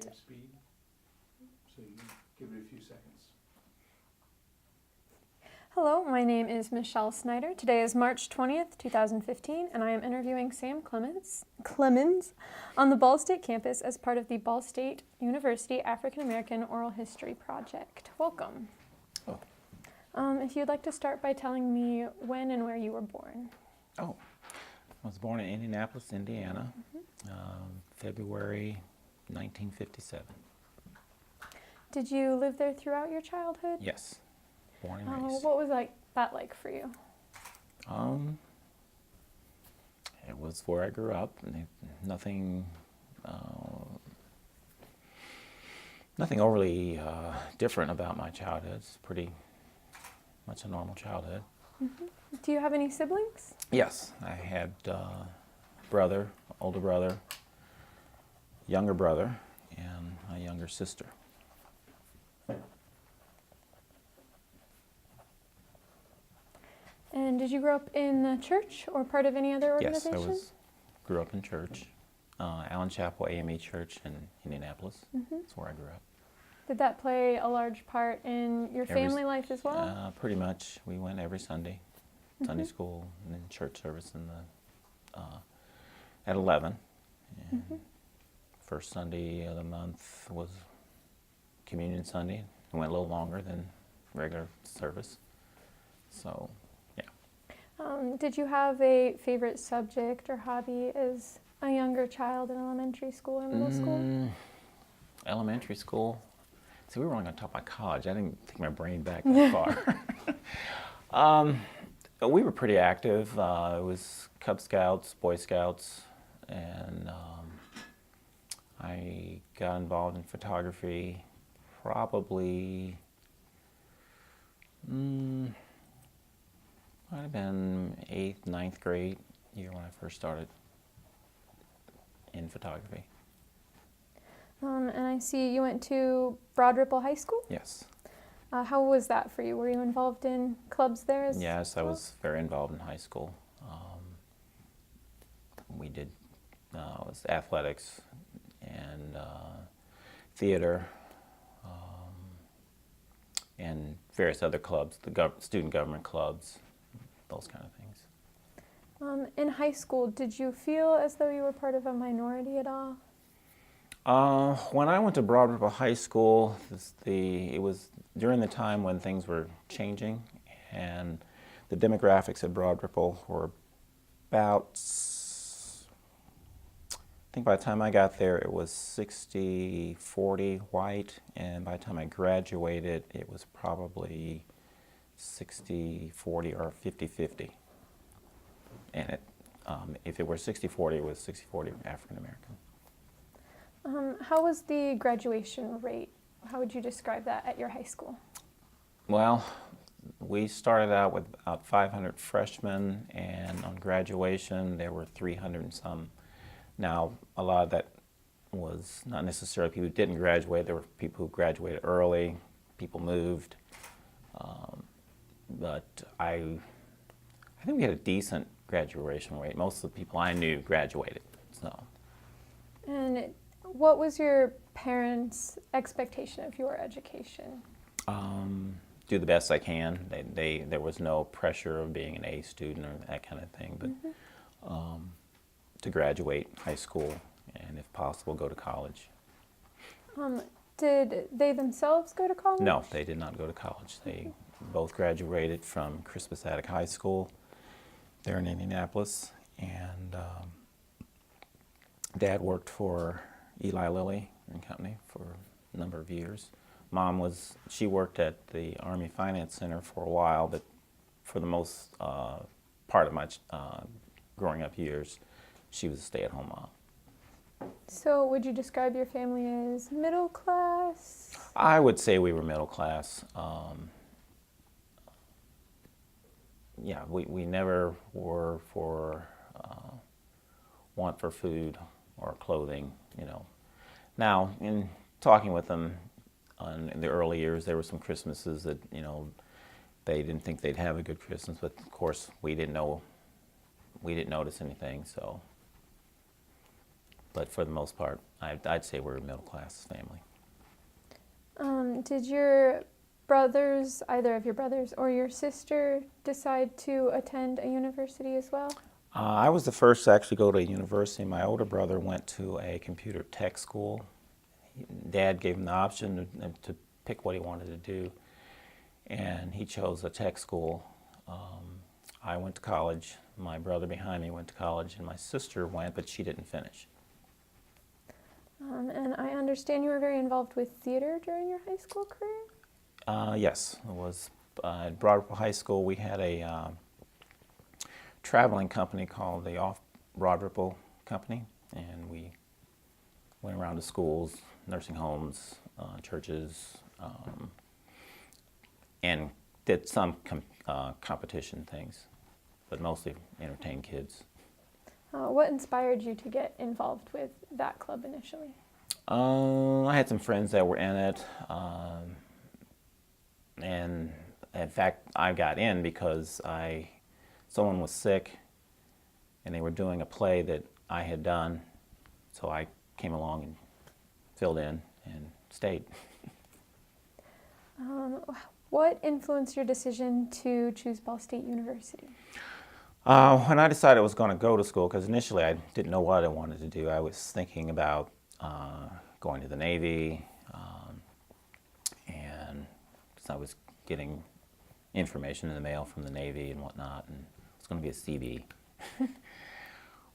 And speed, so you give it a few seconds. hello, my name is Michelle Snyder. Today is March 20th, 2015, and I am interviewing Sam Clemmons on the Ball State campus as part of the Ball State University African American Oral History Project. Welcome. Oh. If you'd like to start by telling me when and where you were born. Oh, I was born in Indianapolis, Indiana, February 1957. Did you live there throughout your childhood? Yes, born and raised. What was that like for you? It was where I grew up. Nothing overly different about my childhood. It's pretty much a normal childhood. Mm-hmm. Do you have any siblings? Yes, I had brother, older brother, younger brother, and a younger sister. And did you grow up in the church or part of any other organization? Yes, grew up in church, Allen Chapel AME Church in Indianapolis. Mm-hmm. That's where I grew up. Did that play a large part in your family life as well? Pretty much. We went every Sunday, Sunday Mm-hmm. school, and then church service at 11. And Mm-hmm. first Sunday of the month was Communion Sunday. It went a little longer than regular service. So, yeah. Did you have a favorite subject or hobby as a younger child in elementary school or middle school? Elementary school. See, we were only going to talk about college. I didn't think my brain back that far. We were pretty active. It was Cub Scouts, Boy Scouts, and I got involved in photography probably, might have been 8th, 9th grade year when I first started in photography. And I see you went to Broad Ripple High School? Yes. How was that for you? Were you involved in clubs there as Yes, I well? was very involved in high school. We did was athletics and theater and various other clubs, the student government clubs, those kind of things. In high school, did you feel as though you were part of a minority at all? When I went to Broad Ripple High School, it was during the time when things were changing, and the demographics at Broad Ripple were about, I think by the time I got there, it was 60-40 white, and by the time I graduated, it was probably 60-40 or 50-50. And if it were 60-40, it was 60-40 African American. How was the graduation rate? How would you describe that at your high school? Well, we started out with about 500 freshmen, and on graduation there were 300 and some. Now, a lot of that was not necessarily people who didn't graduate. There were people who graduated early, people moved. But I think we had a decent graduation rate. Most of the people I knew graduated. So. And what was your parents' expectation of your education? Do the best I can. There was no pressure of being an A student or that kind of thing, but to graduate high school and, if possible, go to college. Did they themselves go to college? No, they did not go to college. They both graduated from Crispus Attucks High School there in Indianapolis, and Dad worked for Eli Lilly and Company for a number of years. Mom she worked at the Army Finance Center for a while, but for the most part of my growing up years, she was a stay-at-home mom. So would you describe your family as middle class? I would say we were middle class. Yeah, we never were for want for food or clothing, you know. Now, in talking with them in the early years, there were some Christmases that, you know, they didn't think they'd have a good Christmas, but of course we didn't notice anything, so. But for the most part, I'd say we're a middle-class family. Did your brothers, either of your brothers or your sister, decide to attend a university as well? I was the first to actually go to a university. My older brother went to a computer tech school. Dad gave him the option to pick what he wanted to do, and he chose a tech school. I went to college. My brother behind me went to college, and my sister went, but she didn't finish. And I understand you were very involved with theater during your high school career? Yes, it was at Broad Ripple High School. We had a traveling company called the Broad Ripple Company, and we went around to schools, nursing homes, churches, and did some competition things, but mostly entertained kids. What inspired you to get involved with that club initially? I had some friends that were in it, and in fact, I got in because someone was sick, and they were doing a play that I had done, so I came along and filled in and stayed. What influenced your decision to choose Ball State University? When I decided I was going to go to school, because initially I didn't know what I wanted to do, I was thinking about going to the Navy, and I was getting information in the mail from the Navy and whatnot, and it was going to be a CB.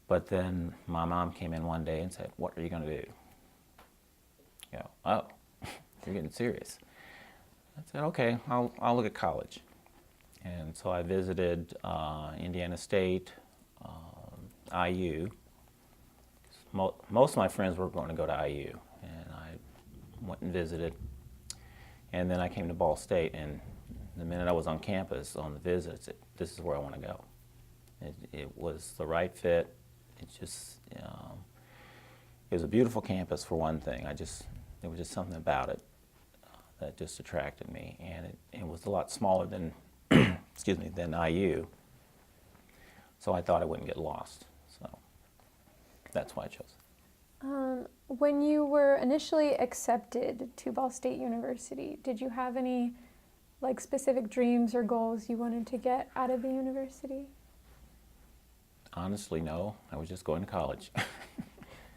But then my mom came in one day and said, "What are you going to do?" You know, oh, you're getting serious. I said, "Okay, I'll look at college." And so I visited Indiana State, IU. Most of my friends were going to go to IU, and I went and visited. And then I came to Ball State, and the minute I was on campus on the visit, I said, "This is where I want to go." It was the right fit. It just, it was a beautiful campus for one thing. There was just something about it that just attracted me, and it was a lot smaller than than IU, so I thought I wouldn't get lost. So that's why I chose it. When you were initially accepted to Ball State University, did you have any specific dreams or goals you wanted to get out of the university? Honestly, no. I was just going to college.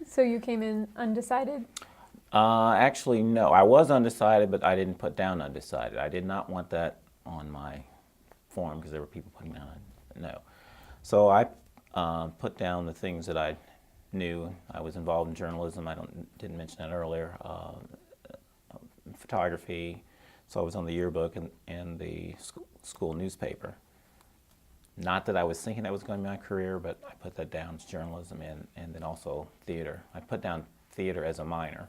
So you came in undecided? Actually, no. I was undecided, but I didn't put down undecided. I did not want that on my form because there were people putting down no. So I put down the things that I knew. I was involved in journalism. Didn't mention that earlier. Photography. So I was on the yearbook and the school newspaper. Not that I was thinking that was going to be my career, but I put that down as journalism and then also theater. I put down theater as a minor.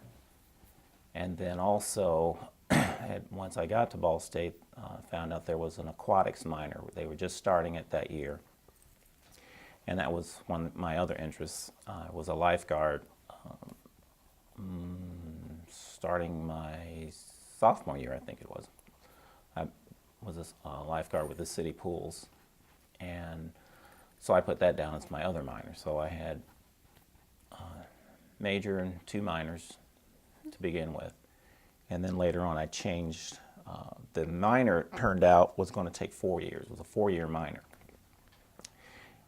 And then also, once I got to Ball State, found out there was an aquatics minor. They were just starting it that year. And that was one of my other interests. I was a lifeguard starting my sophomore year, I think it was. I was a lifeguard with the city pools. And so I put that down as my other minor. So I had major and two minors to begin with. And then later on I changed. The minor turned out was going to take 4 years. It was a 4-year minor.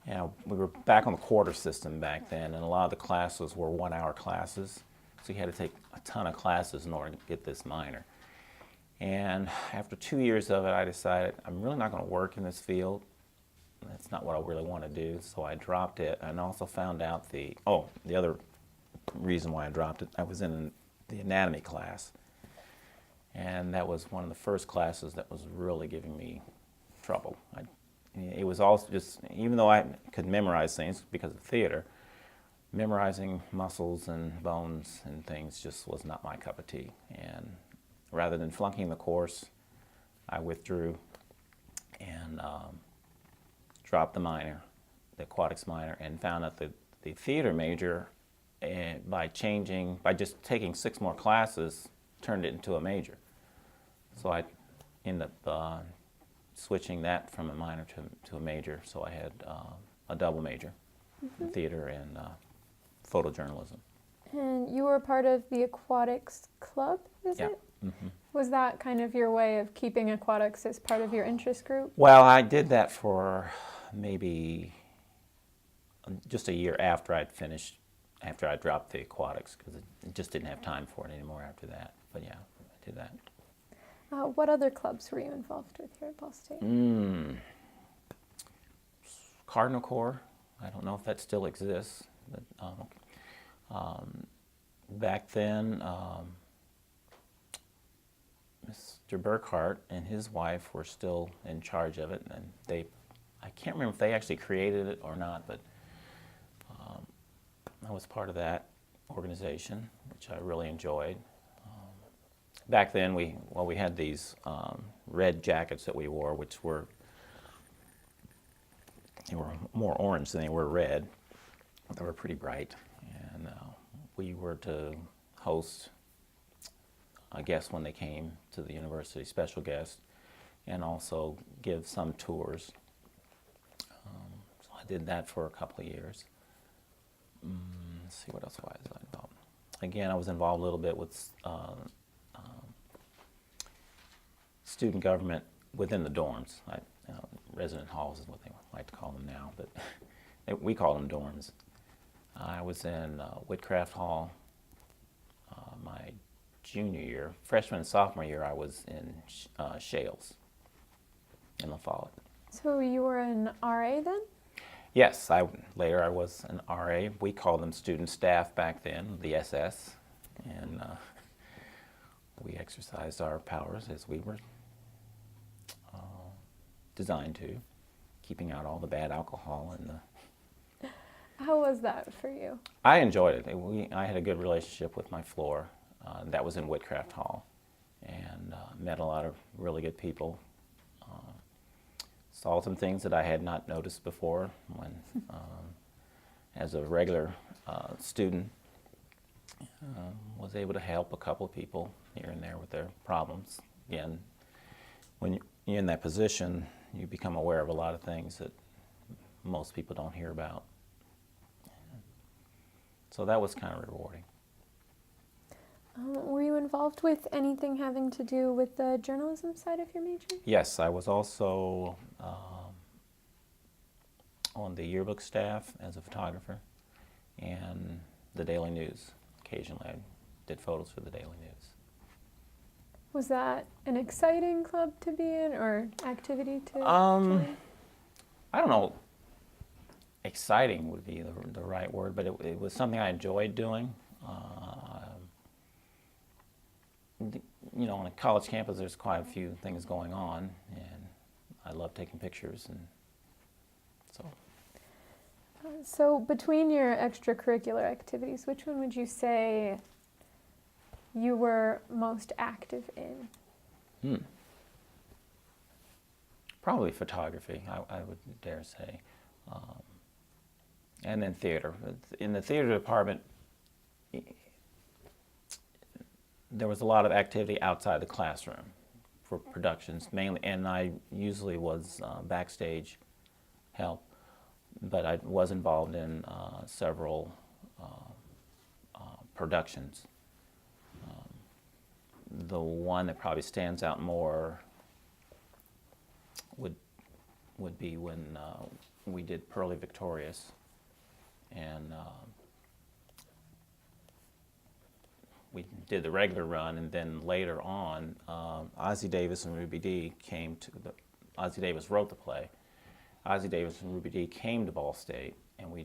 And we were back on the quarter system back then, and a lot of the classes were 1-hour classes. So you had to take a ton of classes in order to get this minor. And after 2 years of it, I decided I'm really not going to work in this field. That's not what I really want to do, so I dropped it. And also found out the other reason why I dropped it, I was in the anatomy class. And that was one of the first classes that was really giving me trouble. It was also just, even though I could memorize things because of theater, memorizing muscles and bones and things just was not my cup of tea. And rather than flunking the course, I withdrew and dropped the minor, the aquatics minor, and found out that the theater major, by just taking 6 more classes, turned it into a major. So I ended up switching that from a minor to a major. So I had a double major in theater and photojournalism. And you were part of the aquatics club, is Yeah. it? Hmm. Was that kind of your way of keeping aquatics as part of your interest group? Well, I did that for maybe just a year after I'd finished, after I dropped the aquatics, because it just didn't have time for it anymore after that. But yeah, I did that. What other clubs were you involved with here at Ball State? Cardinal Corps. I don't know if that still exists. But, back then, Mr. Burkhart and his wife were still in charge of it, and I can't remember if they actually created it or not, but I was part of that organization, which I really enjoyed. Back then, we had these red jackets that we wore, which were more orange than they were red. They were pretty bright, and we were to host guests when they came to the university, special guests, and also give some tours. So I did that for a couple of years. Let's see, what else was I involved? Again, I was involved a little bit with student government within the dorms. Resident halls is what they like to call them now, but we call them dorms. I was in Whitcraft Hall my junior year. Freshman and sophomore year, I was in Shales in La Follette. So you were an RA then? Yes, later I was an RA. We called them student staff back then, the SS, and we exercised our powers as we were designed to, keeping out all the bad alcohol and the. How was that for you? I enjoyed it. I had a good relationship with my floor. That was in Whitcraft Hall, and met a lot of really good people. Saw some things that I had not noticed before when, as a regular student, was able to help a couple of people here and there with their problems. Again, when you're in that position, you become aware of a lot of things that most people don't hear about. So that was kind of rewarding. Were you involved with anything having to do with the journalism side of your major? Yes, I was also on the yearbook staff as a photographer and the Daily News. Occasionally I did photos for the Daily News. Was that an exciting club to be in or activity to join? I don't know, exciting would be the right word, but it was something I enjoyed doing. On a college campus, there's quite a few things going on, and I love taking pictures, and so. So between your extracurricular activities, which one would you say you were most active in? Probably photography, I would dare say. And then theater. In the theater department, there was a lot of activity outside the classroom for productions, mainly, and I usually was backstage help, but I was involved in several productions. The one that probably stands out more would be when we did Pearly Victorious, and we did the regular run, and then later on, Ossie Davis and Ruby Dee Ossie Davis wrote the play. Ossie Davis and Ruby Dee came to Ball State, and we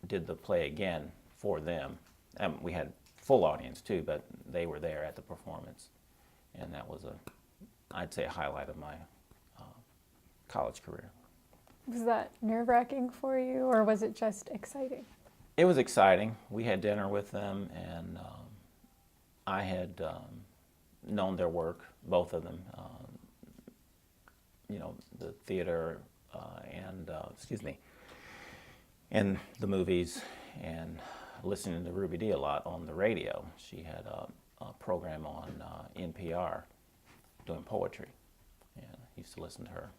did the play again for them. And we had full audience too, but they were there at the performance, and that was I'd say a highlight of my college career. Was that nerve-wracking for you, or was it just exciting? It was exciting. We had dinner with them, and I had known their work, both of them. The theater and the movies, and listening to Ruby Dee a lot on the radio. She had a program on NPR doing poetry, and I used to listen to her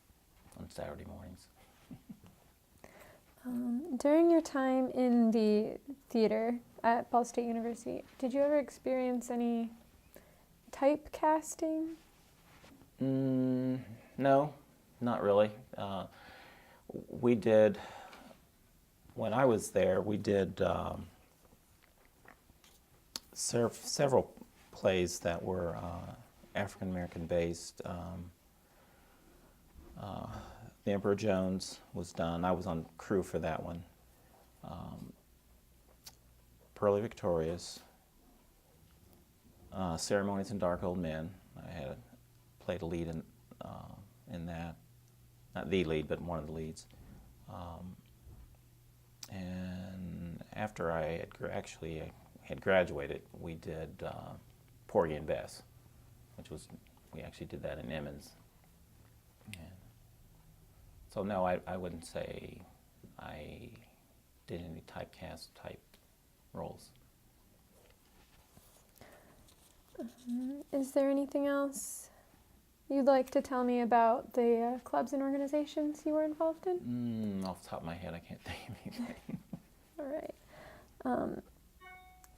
on Saturday mornings. During your time in the theater, at Ball State University, did you ever experience any typecasting? No, not really. We did, when I was there, we did several plays that were African American based. The Emperor Jones was done. I was on crew for that one. Pearly Victorious, Ceremonies and Dark Old Men. I had played a lead in that. Not the lead, but one of the leads. And after I had graduated, we did Porgy and Bess, we actually did that in Emmons. And so no, I wouldn't say I did any typecast type roles. Is there anything else you'd like to tell me about the clubs and organizations you were involved in? Off the top of my head, I can't think of anything. All right.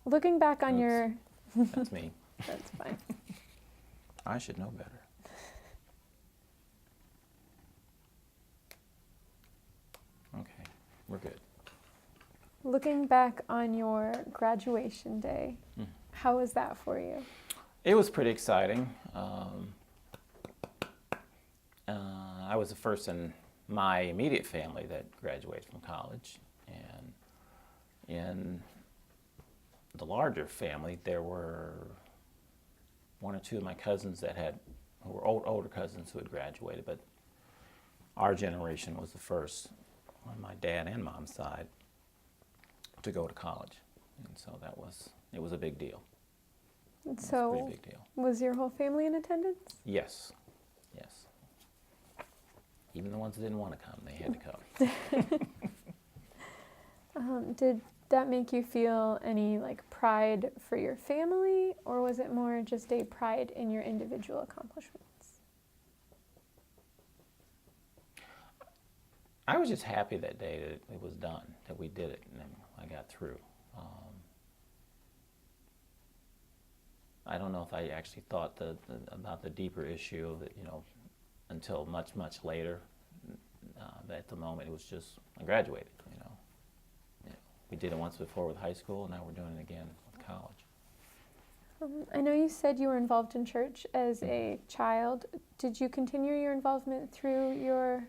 Looking back on your... That's me. That's fine. I should know better. Okay, we're good. Looking back on your graduation day, how was that for you? It was pretty exciting. I was the first in my immediate family that graduated from college, and in the larger family, there were one or two of my cousins who were older cousins who had graduated, but our generation was the first on my dad and mom's side to go to college, and so it was a big deal. And It was a so, pretty big deal. was your whole family in attendance? Yes. Even the ones that didn't want to come, they had to come. Did that make you feel any pride for your family, or was it more just a pride in your individual accomplishments? I was just happy that day that it was done, that we did it, and then I got through. I don't know if I actually thought about the deeper issue that, until much, much later. But at the moment, it was just, I graduated, We did it once before with high school, and now we're doing it again with college. I know you said you were involved in church as a child. Did you continue your involvement through your...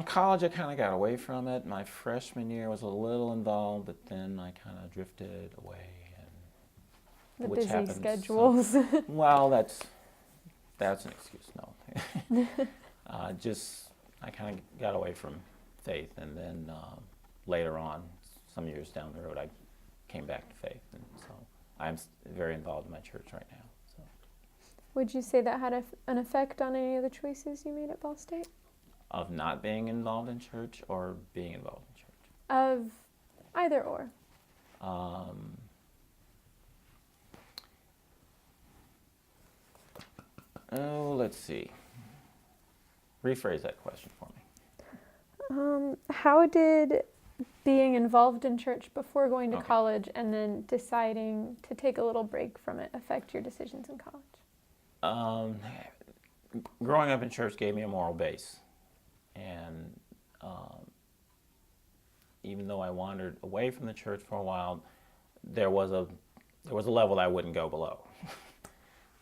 College, I kind of got away from it. My freshman year was a little involved, but then I kind of drifted away. The which busy happens schedules. Well, that's an excuse, no. I kind of got away from faith, and then later on, some years down the road, I came back to faith, and so I'm very involved in my church right now. So. Would you say that had an effect on any of the choices you made at Ball State? Of not being involved in church or being involved in church? Of either or. Let's see. Rephrase that question for me. How did being involved in church before going to Okay. college and then deciding to take a little break from it affect your decisions in college? Growing up in church gave me a moral base, and even though I wandered away from the church for a while, there was a level I wouldn't go below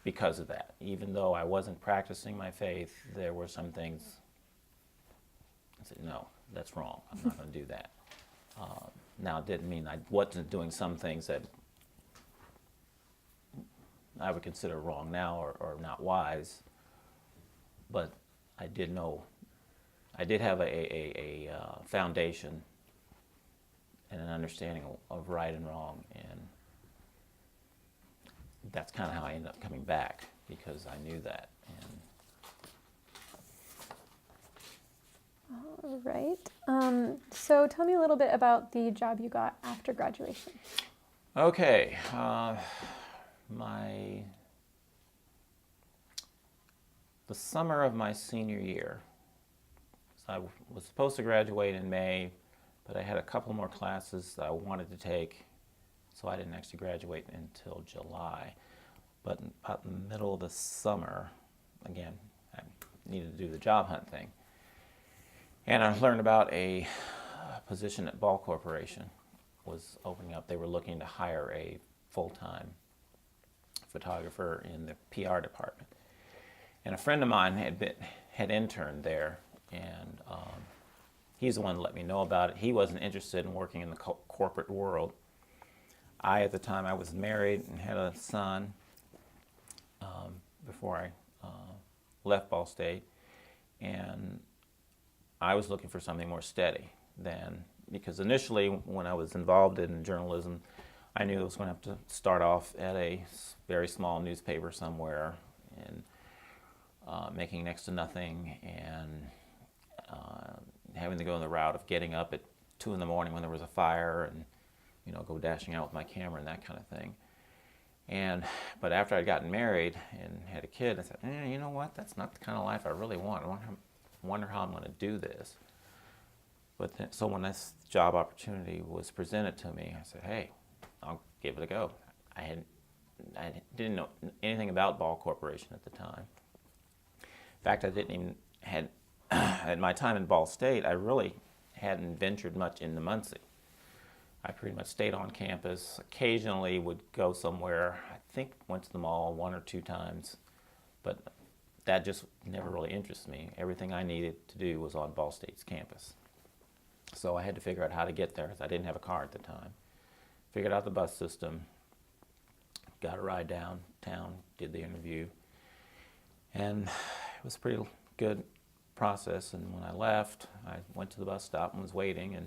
because of that. Even though I wasn't practicing my faith, there were some things I said, no, that's wrong. I'm not going to do that. Now, it didn't mean I wasn't doing some things that I would consider wrong now or not wise, but I did have a foundation and an understanding of right and wrong, and that's kind of how I ended up coming back, because I knew that. All right. So tell me a little bit about the job you got after graduation. Okay. The summer of my senior year, so I was supposed to graduate in May, but I had a couple more classes that I wanted to take, so I didn't actually graduate until July. But about in the middle of the summer, again, I needed to do the job hunt thing. And I learned about a position at Ball Corporation was opening up. They were looking to hire a full-time photographer in the PR department. And a friend of mine had interned there, and he's the one that let me know about it. He wasn't interested in working in the corporate world. At the time, I was married and had a son before I left Ball State, and I was looking for something more steady then, because initially when I was involved in journalism, I knew I was going to have to start off at a very small newspaper somewhere and making next to nothing, and having to go the route of getting up at 2 in the morning when there was a fire and go dashing out with my camera and that kind of thing. But after I'd gotten married and had a kid, I said, you know what, that's not the kind of life I really want. I wonder how I'm going to do this. So when this job opportunity was presented to me, I said, hey, I'll give it a go. I didn't know anything about Ball Corporation at the time. In fact, I didn't even at my time in Ball State, I really hadn't ventured much into Muncie. I pretty much stayed on campus, occasionally would go somewhere. I think went to the mall 1 or 2 times, but that just never really interested me. Everything I needed to do was on Ball State's campus. So I had to figure out how to get there, because I didn't have a car at the time. Figured out the bus system, got a ride downtown, did the interview, and it was a pretty good process. And when I left, I went to the bus stop and was waiting.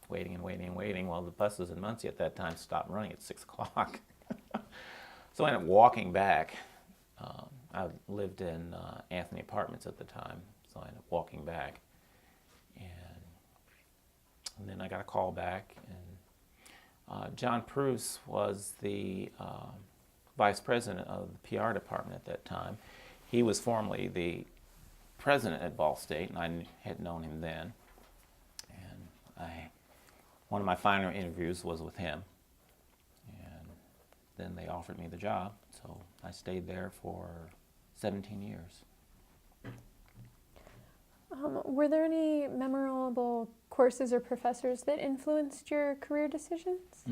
Well, the buses in Muncie at that time stopped running at 6 o'clock. So I ended up walking back. I lived in Anthony Apartments at the time, so I ended up walking back. And then I got a call back, and John Pruce was the vice president of the PR department at that time. He was formerly the president at Ball State, and I had known him then. And one of my final interviews was with him, and then they offered me the job, so I stayed there for 17 years. Were there any memorable courses or professors that influenced your career decisions?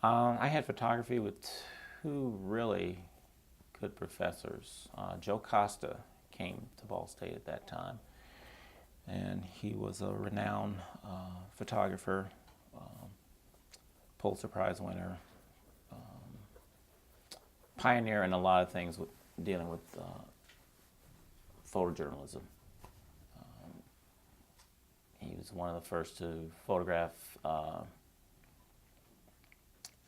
I had photography with 2 really good professors. Joe Costa came to Ball State at that time, and he was a renowned photographer, Pulitzer Prize winner, pioneer in a lot of things dealing with photojournalism. He was one of the first to photograph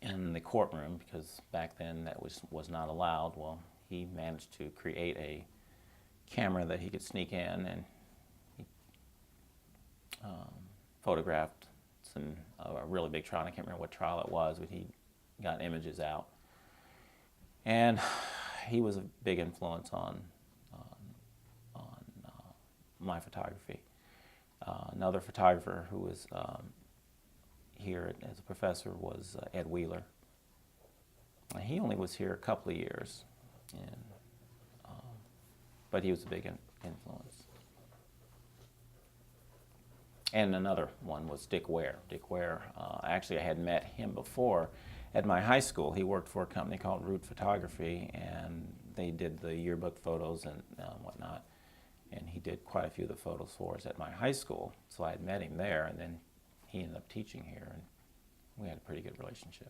in the courtroom, because back then that was not allowed. Well, he managed to create a camera that he could sneak in, and he photographed a really big trial. I can't remember what trial it was, but he got images out. And he was a big influence on my photography. Another photographer who was here as a professor was Ed Wheeler. He only was here a couple of years, but he was a big influence. And another one was Dick Ware. Dick Ware, actually I had met him before at my high school. He worked for a company called Root Photography, and they did the yearbook photos and whatnot. And he did quite a few of the photos for us at my high school. So I had met him there, and then he ended up teaching here, and we had a pretty good relationship.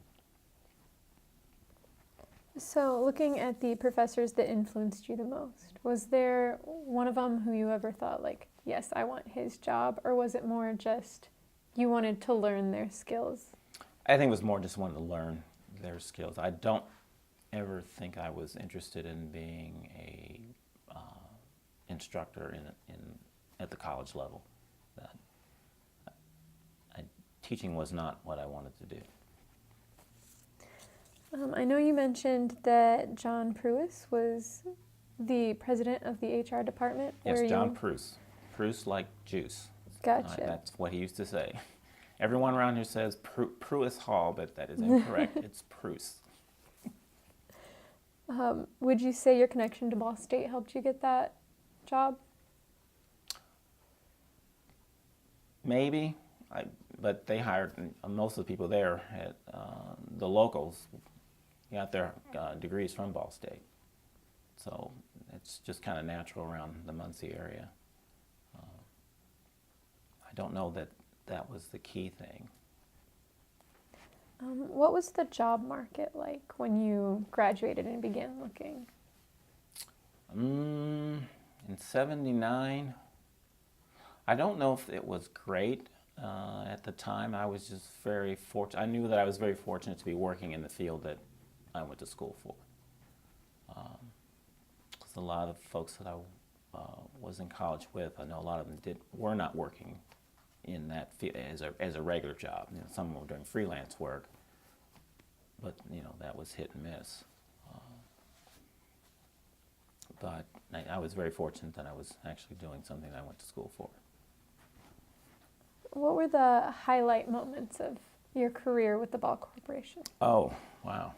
So looking at the professors that influenced you the most, was there one of them who you ever thought, like, yes, I want his job, or was it more just you wanted to learn their skills? I think it was more just wanting to learn their skills. I don't ever think I was interested in being a instructor at the college level. Teaching was not what I wanted to do. I know you mentioned that John Pruis was the president of the HR department. Yes, John Pruis. Pruis like juice. Gotcha. That's what he used to say. Everyone around here says Pruis Hall, but that is incorrect. It's Prus. Would you say your connection to Ball State helped you get that job? Maybe, but they hired most of the people there. The locals got their degrees from Ball State, so it's just kind of natural around the Muncie area. I don't know that that was the key thing. What was the job market like when you graduated and began looking? In '79, I don't know if it was great at the time. I was just very fortunate. I knew that I was very fortunate to be working in the field that I went to school for. Because a lot of folks that I was in college with, I know a lot of them were not working in that field as a regular job. You know, some were doing freelance work, but you know that was hit and miss. But I was very fortunate that I was actually doing something that I went to school for. What were the highlight moments of your career with the Ball Corporation? Oh, wow.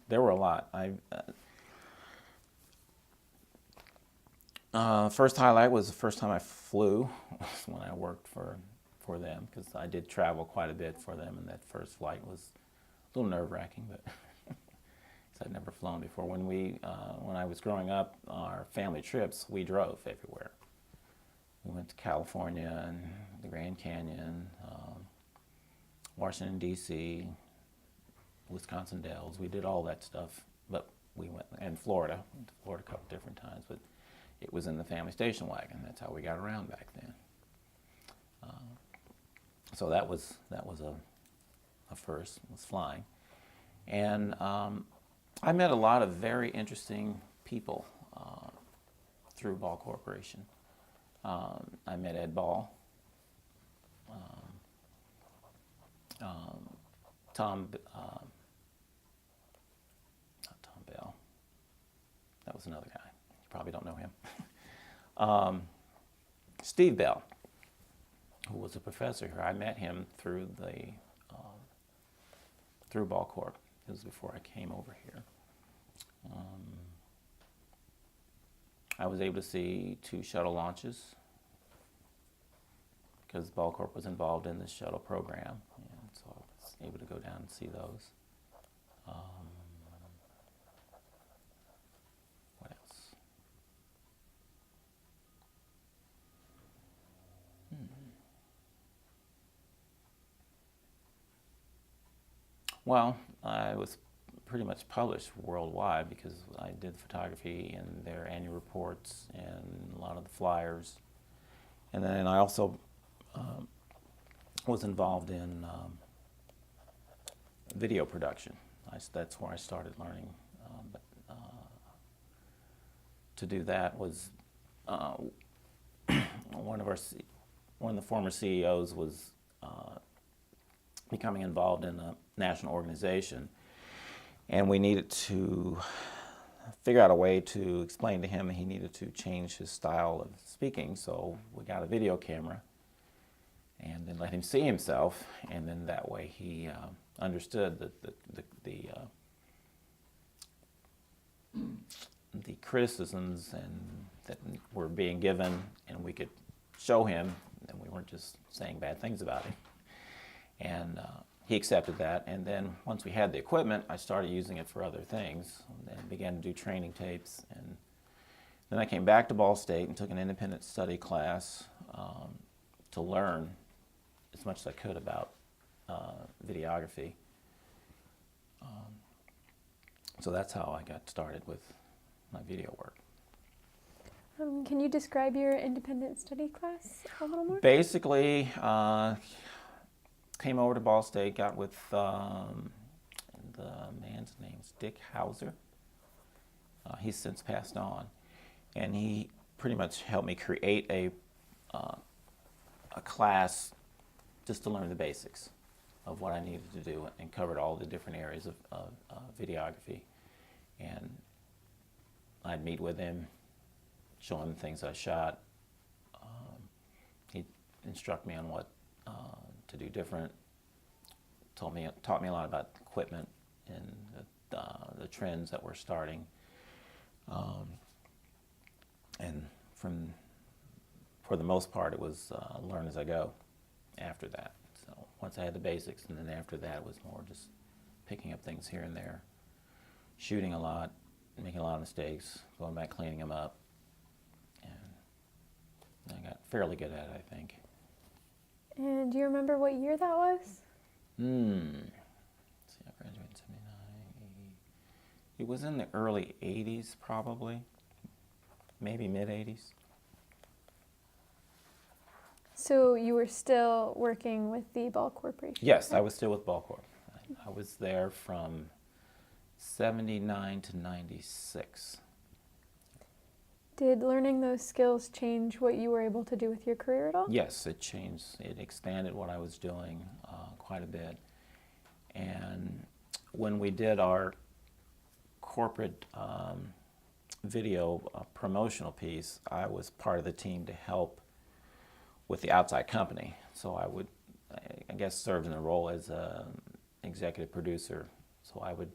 There were a lot. First highlight was the first time I flew when I worked for them, because I did travel quite a bit for them, and that first flight was a little nerve-wracking, but because I'd never flown before. When I was growing up, our family trips, we drove everywhere. We went to California and the Grand Canyon, Washington, D.C., Wisconsin Dells. We did all that stuff, but we went, and Florida. Went to Florida a couple different times, but it was in the family station wagon. That's how we got around back then. So that was a first, was flying. And I met a lot of very interesting people through Ball Corporation. I met Ed Ball, not Tom Bell. That was another guy. You probably don't know him. Steve Bell, who was a professor here. I met him through through Ball Corp. It was before I came over here. I was able to see 2 shuttle launches because Ball Corp was involved in the shuttle program, and so I was able to go down and see those. What else? Well, I was pretty much published worldwide because I did photography in their annual reports and a lot of the flyers. And then I also was involved in video production. That's where I started learning. But to do that was one of the former CEOs was becoming involved in a national organization, and we needed to figure out a way to explain to him that he needed to change his style of speaking. So we got a video camera and then let him see himself, and then that way he understood the criticisms that were being given, and we could show him that we weren't just saying bad things about him. And he accepted that, and then once we had the equipment, I started using it for other things and began to do training tapes. And then I came back to Ball State and took an independent study class to learn as much as I could about videography. So that's how I got started with my video work. Can you describe your independent study class a little more? Basically, came over to Ball State, got with the man's name's Dick Hauser. He's since passed on, and he pretty much helped me create a class just to learn the basics of what I needed to do, and covered all the different areas of videography. And I'd meet with him, show him the things I shot. He'd instruct me on what to do different. Taught me a lot about equipment and the trends that were starting. And for the most part, it was learn as I go after that. So once I had the basics, and then after that, it was more just picking up things here and there, shooting a lot, making a lot of mistakes, going back, cleaning them up. And I got fairly good at it, I think. And do you remember what year that was? Let's see, I graduated in 79. It was in the early 80s, probably. Maybe mid-80s. So you were still working with the Ball Corporation? Yes, I was still with Ball Corp. I was there from 79 to 96. Did learning those skills change what you were able to do with your career at all? Yes, it changed. It expanded what I was doing quite a bit. And when we did our corporate video promotional piece, I was part of the team to help with the outside company. So I would, I guess, served in the role as an executive producer. So I would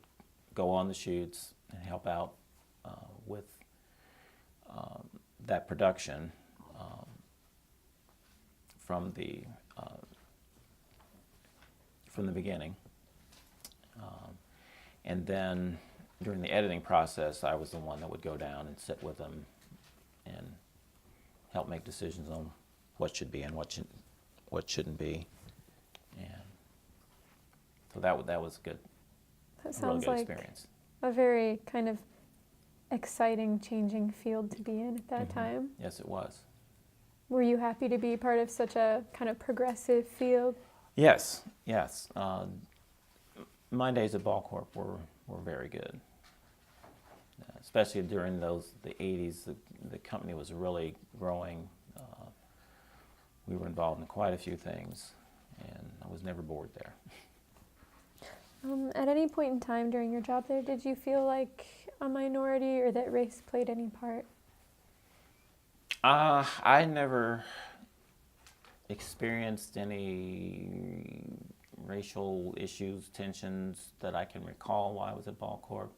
go on the shoots and help out with that production from the beginning. And then during the editing process, I was the one that would go down and sit with them and help make decisions on what should be and what shouldn't be. And so that was good. That A really sounds good like experience. a very kind of exciting, changing field to be in at that time. Yes, it was. Were you happy to be part of such a kind of progressive field? Yes. My days at Ball Corp were very good. Especially during the 80s, the company was really growing. We were involved in quite a few things, and I was never bored there. At any point in time during your job there, did you feel like a minority or that race played any part? I never experienced any racial issues, tensions that I can recall while I was at Ball Corp.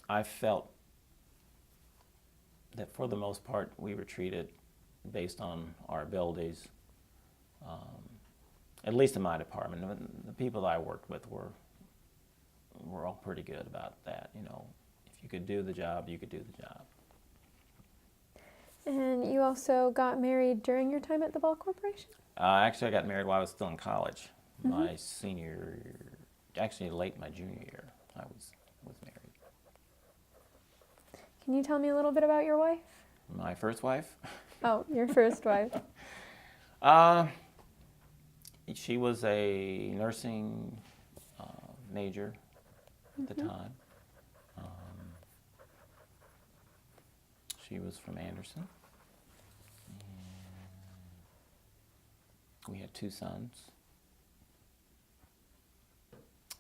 I felt that for the most part we were treated based on our abilities. At least in my department, the people that I worked with were all pretty good about that. You know, if you could do the job, you could do the job. And you also got married during your time at the Ball Corporation? Actually, I got married while I was still in college. My senior, actually late my junior year, I was married. Can you tell me a little bit about your wife? My first wife? Oh, your first wife. She was a nursing major at the time. She was from Anderson. And we had 2 sons.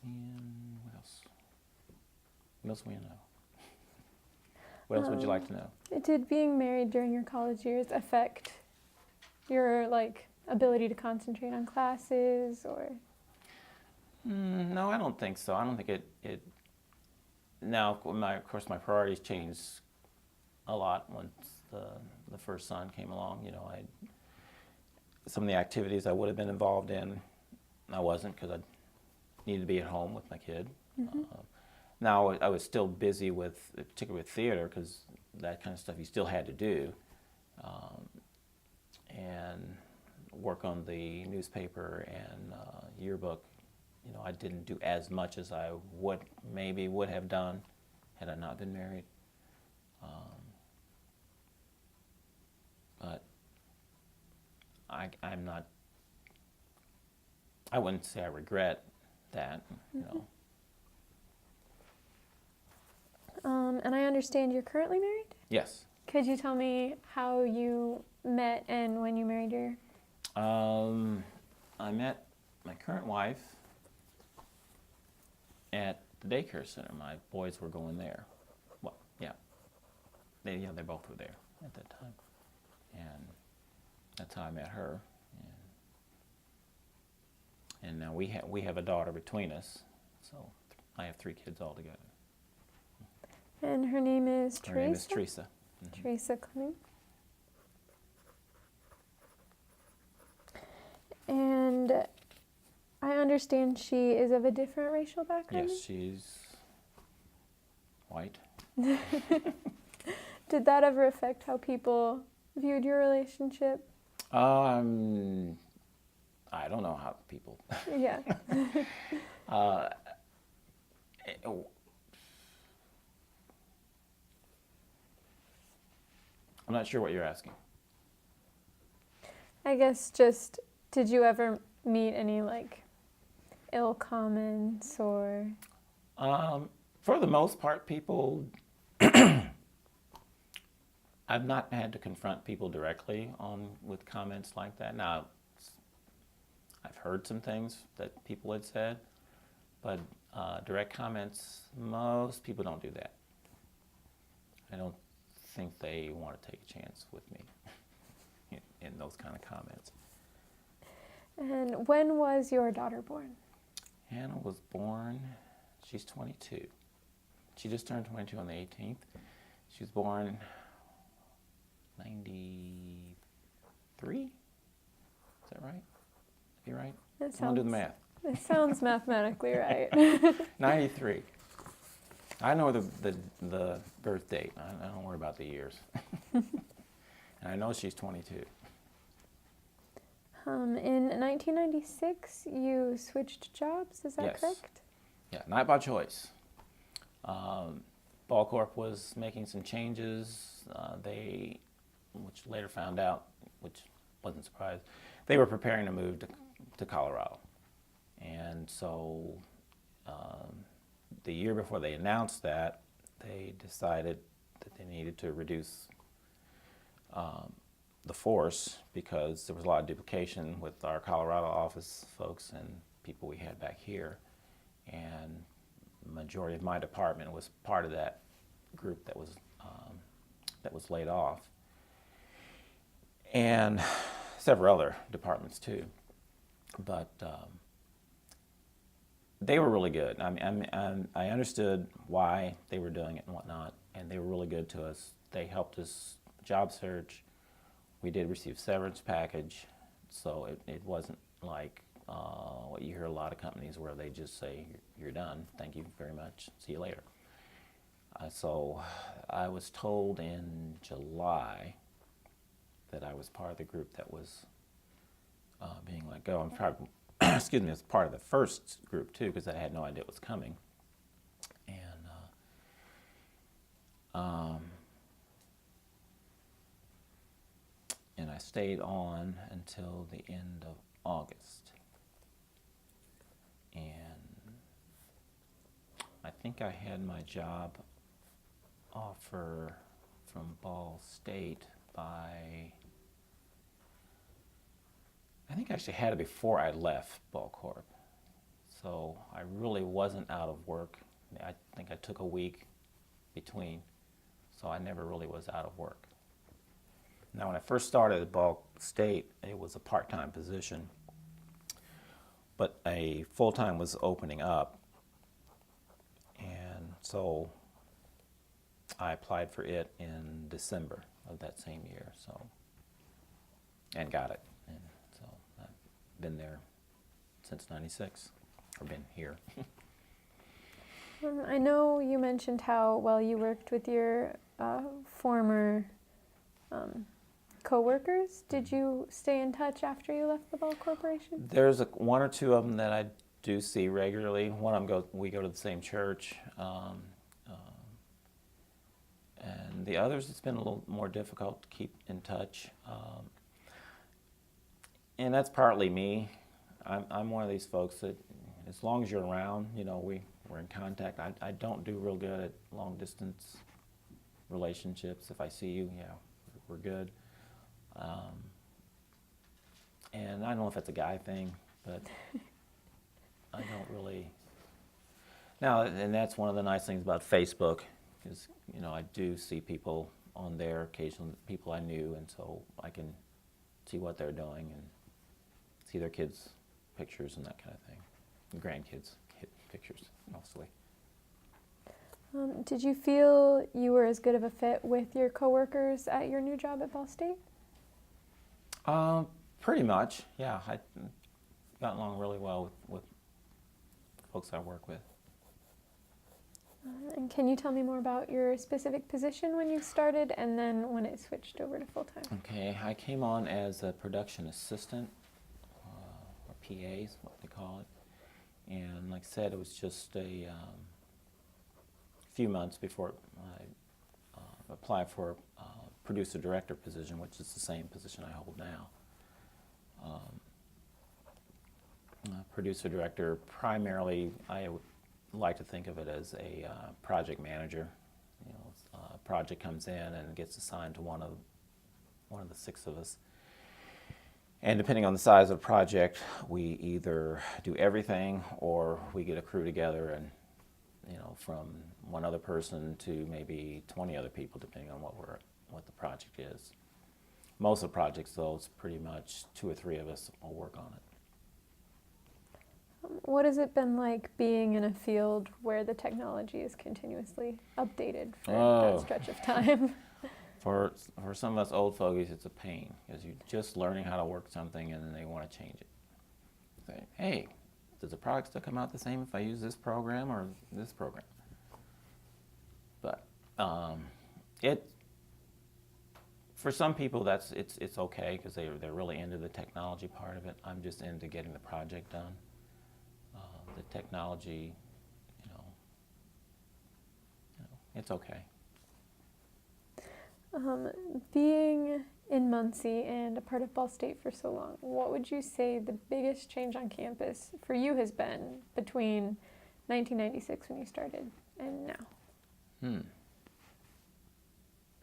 And what else? What else do we know? What else would you like to know? Did being married during your college years affect your ability to concentrate on classes or? No, I don't think so. I don't think it. Now, of course, my priorities changed a lot once the first son came along. You know, some of the activities I would have been involved in, I wasn't because I needed to be at home with my kid. Now, I was still busy particularly with theater, because that kind of stuff you still had to do, and work on the newspaper and yearbook. You know, I didn't do as much as I would have done had I not been married. But I'm not. I wouldn't say I regret that. You know. And I understand you're currently married? Yes. Could you tell me how you met and when you married your? I met my current wife at the daycare center. My boys were going there. Well, yeah. They both were there at that time. And that's how I met her. And now we have a daughter between us, so I have 3 kids altogether. And her name is Teresa? Her name is Teresa. Mm-hmm. Teresa Clemmons. And I understand she is of a different racial background? Yes, she's white. Did that ever affect how people viewed your relationship? I don't know how people. Yeah. I'm not sure what you're asking. I guess just, did you ever meet any like ill comments or? For the most part, people, I've not had to confront people directly with comments like that. Now, I've heard some things that people had said, but direct comments, most people don't do that. I don't think they want to take a chance with me in those kind of comments. And when was your daughter born? Hannah was born, she's 22. She just turned 22 on the 18th. She was born 93? Is that right? You right? Someone do the math. It sounds mathematically right. 93. I know the birth date. I don't worry about the years. And I know she's 22. In 1996, you switched jobs, is that Yes. correct? Yeah, not by choice. Ball Corp was making some changes. Which later found out, which wasn't surprised, they were preparing to move to Colorado. And so the year before they announced that, they decided that they needed to reduce the force because there was a lot of duplication with our Colorado office folks and people we had back here. And the majority of my department was part of that group that was laid off. And several other departments too. But they were really good. I understood why they were doing it and whatnot, and they were really good to us. They helped us job search. We did receive severance package, so it wasn't like what you hear a lot of companies where they just say, you're done, thank you very much, see you later. So I was told in July that I was part of the group that was being let go. I'm probably, excuse me, as part of the first group too, because I had no idea it was coming. And I stayed on until the end of August. And I think I had my job offer from Ball State by, I think I actually had it before I left Ball Corp. So I really wasn't out of work. I think I took a week between, so I never really was out of work. Now when I first started at Ball State, it was a part-time position, but a full-time was opening up, and so I applied for it in December of that same year, and got it. And so I've been there since '96, or been here. I know you mentioned how well you worked with your former co-workers. Did you stay in touch after you left the Ball Corporation? There's one or two of them that I do see regularly. One of them we go to the same church. And the others, it's been a little more difficult to keep in touch. And that's partly me. I'm one of these folks that, as long as you're around, we're in contact. I don't do real good at long distance relationships. If I see you, yeah, we're good. And I don't know if it's a guy thing, but I don't really. Now, and that's one of the nice things about Facebook, is I do see people on there occasionally, people I knew, and so I can see what they're doing and see their kids' pictures and that kind of thing. Grandkids' pictures, mostly. Did you feel you were as good of a fit with your coworkers at your new job at Ball State? Pretty much, yeah. I got along really well with folks I work with. And can you tell me more about your specific position when you started and then when it switched over to full-time? Okay, I came on as a production assistant, or PA is what they call it. And like I said, it was just a few months before I applied for a producer-director position, which is the same position I hold now. Producer-director, primarily, I would like to think of it as a project manager. You know, a project comes in and gets assigned to one of the six of us. And depending on the size of the project, we either do everything or we get a crew together and, you know, from one other person to maybe 20 other people, depending on what the project is. Most of the projects, though, it's pretty much 2 or 3 of us will work on it. What has it been like being in a field where the technology is continuously updated for that stretch of time? For some of us old fogies, it's a pain because you're just learning how to work something and then they want to change it. Say, hey, does the product still come out the same if I use this program or this program? But for some people, it's okay because they're really into the technology part of it. I'm just into getting the project done. The technology, you know, it's okay. Being in Muncie and a part of Ball State for so long, what would you say the biggest change on campus for you has been between 1996 when you started and now?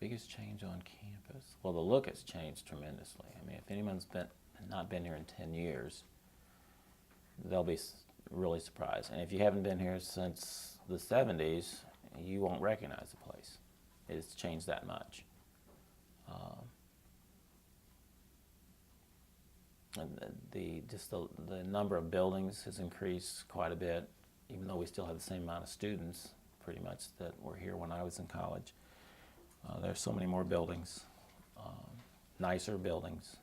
Biggest change on campus? Well, the look has changed tremendously. I mean, if anyone's not been here in 10 years, they'll be really surprised. And if you haven't been here since the 70s, you won't recognize the place. It's changed that much. And the number of buildings has increased quite a bit, even though we still have the same amount of students, pretty much, that were here when I was in college. There's so many more buildings, nicer buildings.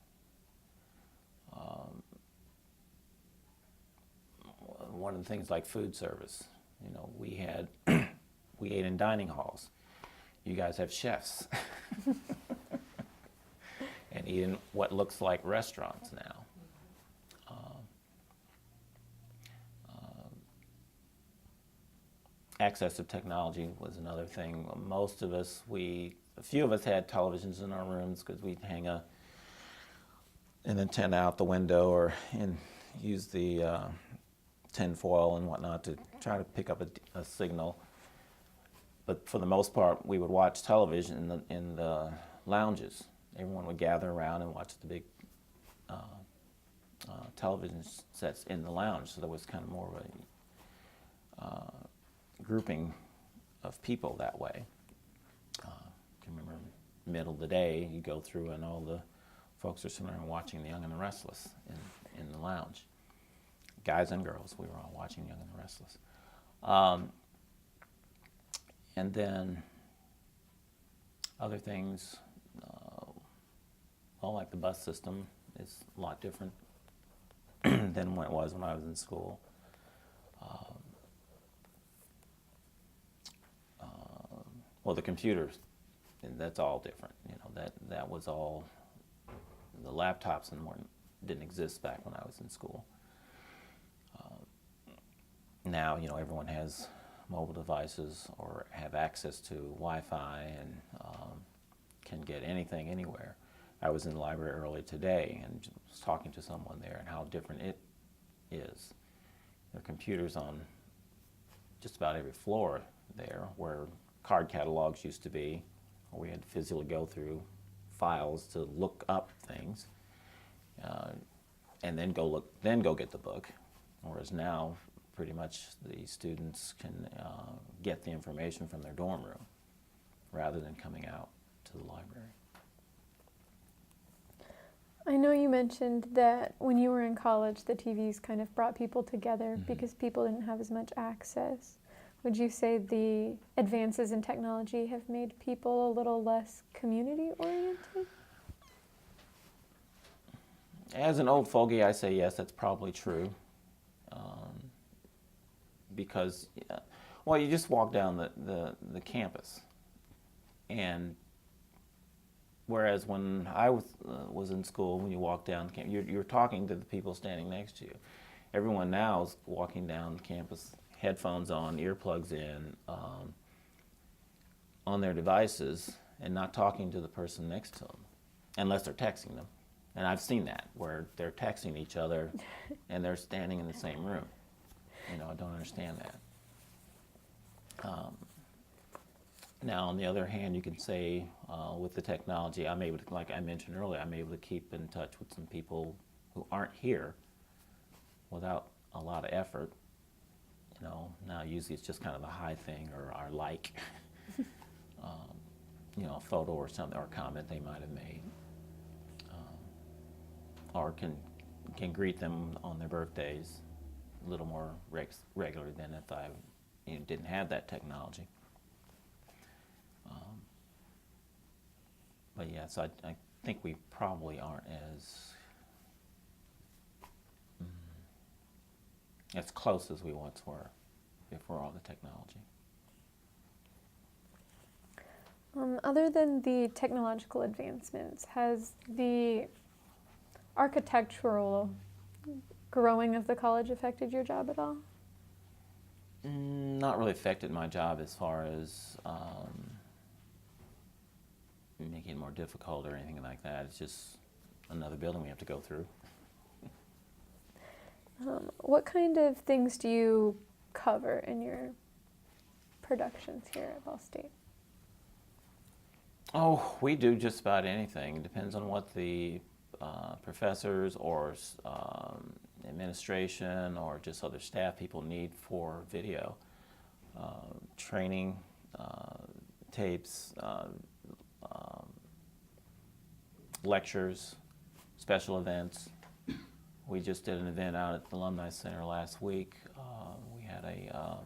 One of the things like food service, you know, we ate in dining halls. You guys have chefs and eat in what looks like restaurants now. Access to technology was another thing. Most of us, a few of us had televisions in our rooms because we'd hang an antenna out the window and use the tin foil and whatnot to try to pick up a signal. But for the most part, we would watch television in the lounges. Everyone would gather around and watch the big television sets in the lounge. So there was kind of more of a grouping of people that way. I can remember middle of the day, you go through and all the folks are sitting around watching The Young and the Restless in the lounge. Guys and girls, we were all watching Young and the Restless. And then other things, like the bus system is a lot different than what it was when I was in school. Well, the computers, and that's all different. You know, that was all, the laptops didn't exist back when I was in school. Now, you know, everyone has mobile devices or have access to Wi-Fi and can get anything anywhere. I was in the library early today and was talking to someone there and how different it is. There are computers on just about every floor there, where card catalogs used to be, or we had to physically go through files to look up things, and then go get the book. Whereas now, pretty much the students can get the information from their dorm room rather than coming out to the library. I I know you mentioned that when you were in college, the TVs kind of brought people together because people didn't have as much access. Would you say the advances in technology have made people a little less community-oriented? As an old fogey, I say yes, that's probably true. Because, well, you just walk down the campus, and whereas when I was in school, when you walk down campus, you're talking to the people standing next to you. Everyone now is walking down campus, headphones on, earplugs in, on their devices, and not talking to the person next to them, unless they're texting them. And I've seen that, where they're texting each other and they're standing in the same room. You know, I don't understand that. Now, on the other hand, you can say with the technology, I'm able to, like I mentioned earlier, I'm able to keep in touch with some people who aren't here without a lot of effort. You know, now usually it's just kind of a hi thing or our like, you know, a photo or something, or a comment they might have made. Or can greet them on their birthdays a little more regular than if I didn't have that technology. But yeah, so I think we probably aren't as close as we once were before all the technology. Other than the technological advancements, has the architectural growing of the college affected your job at all? Not really affected my job as far as making it more difficult or anything like that. It's just another building we have to go through. What kind of things do you cover in your productions here at Ball State? Oh, we do just about anything. It depends on what the professors or administration or just other staff people need for video. Training, tapes, lectures, special events. We just did an event out at the Alumni Center last week. We had a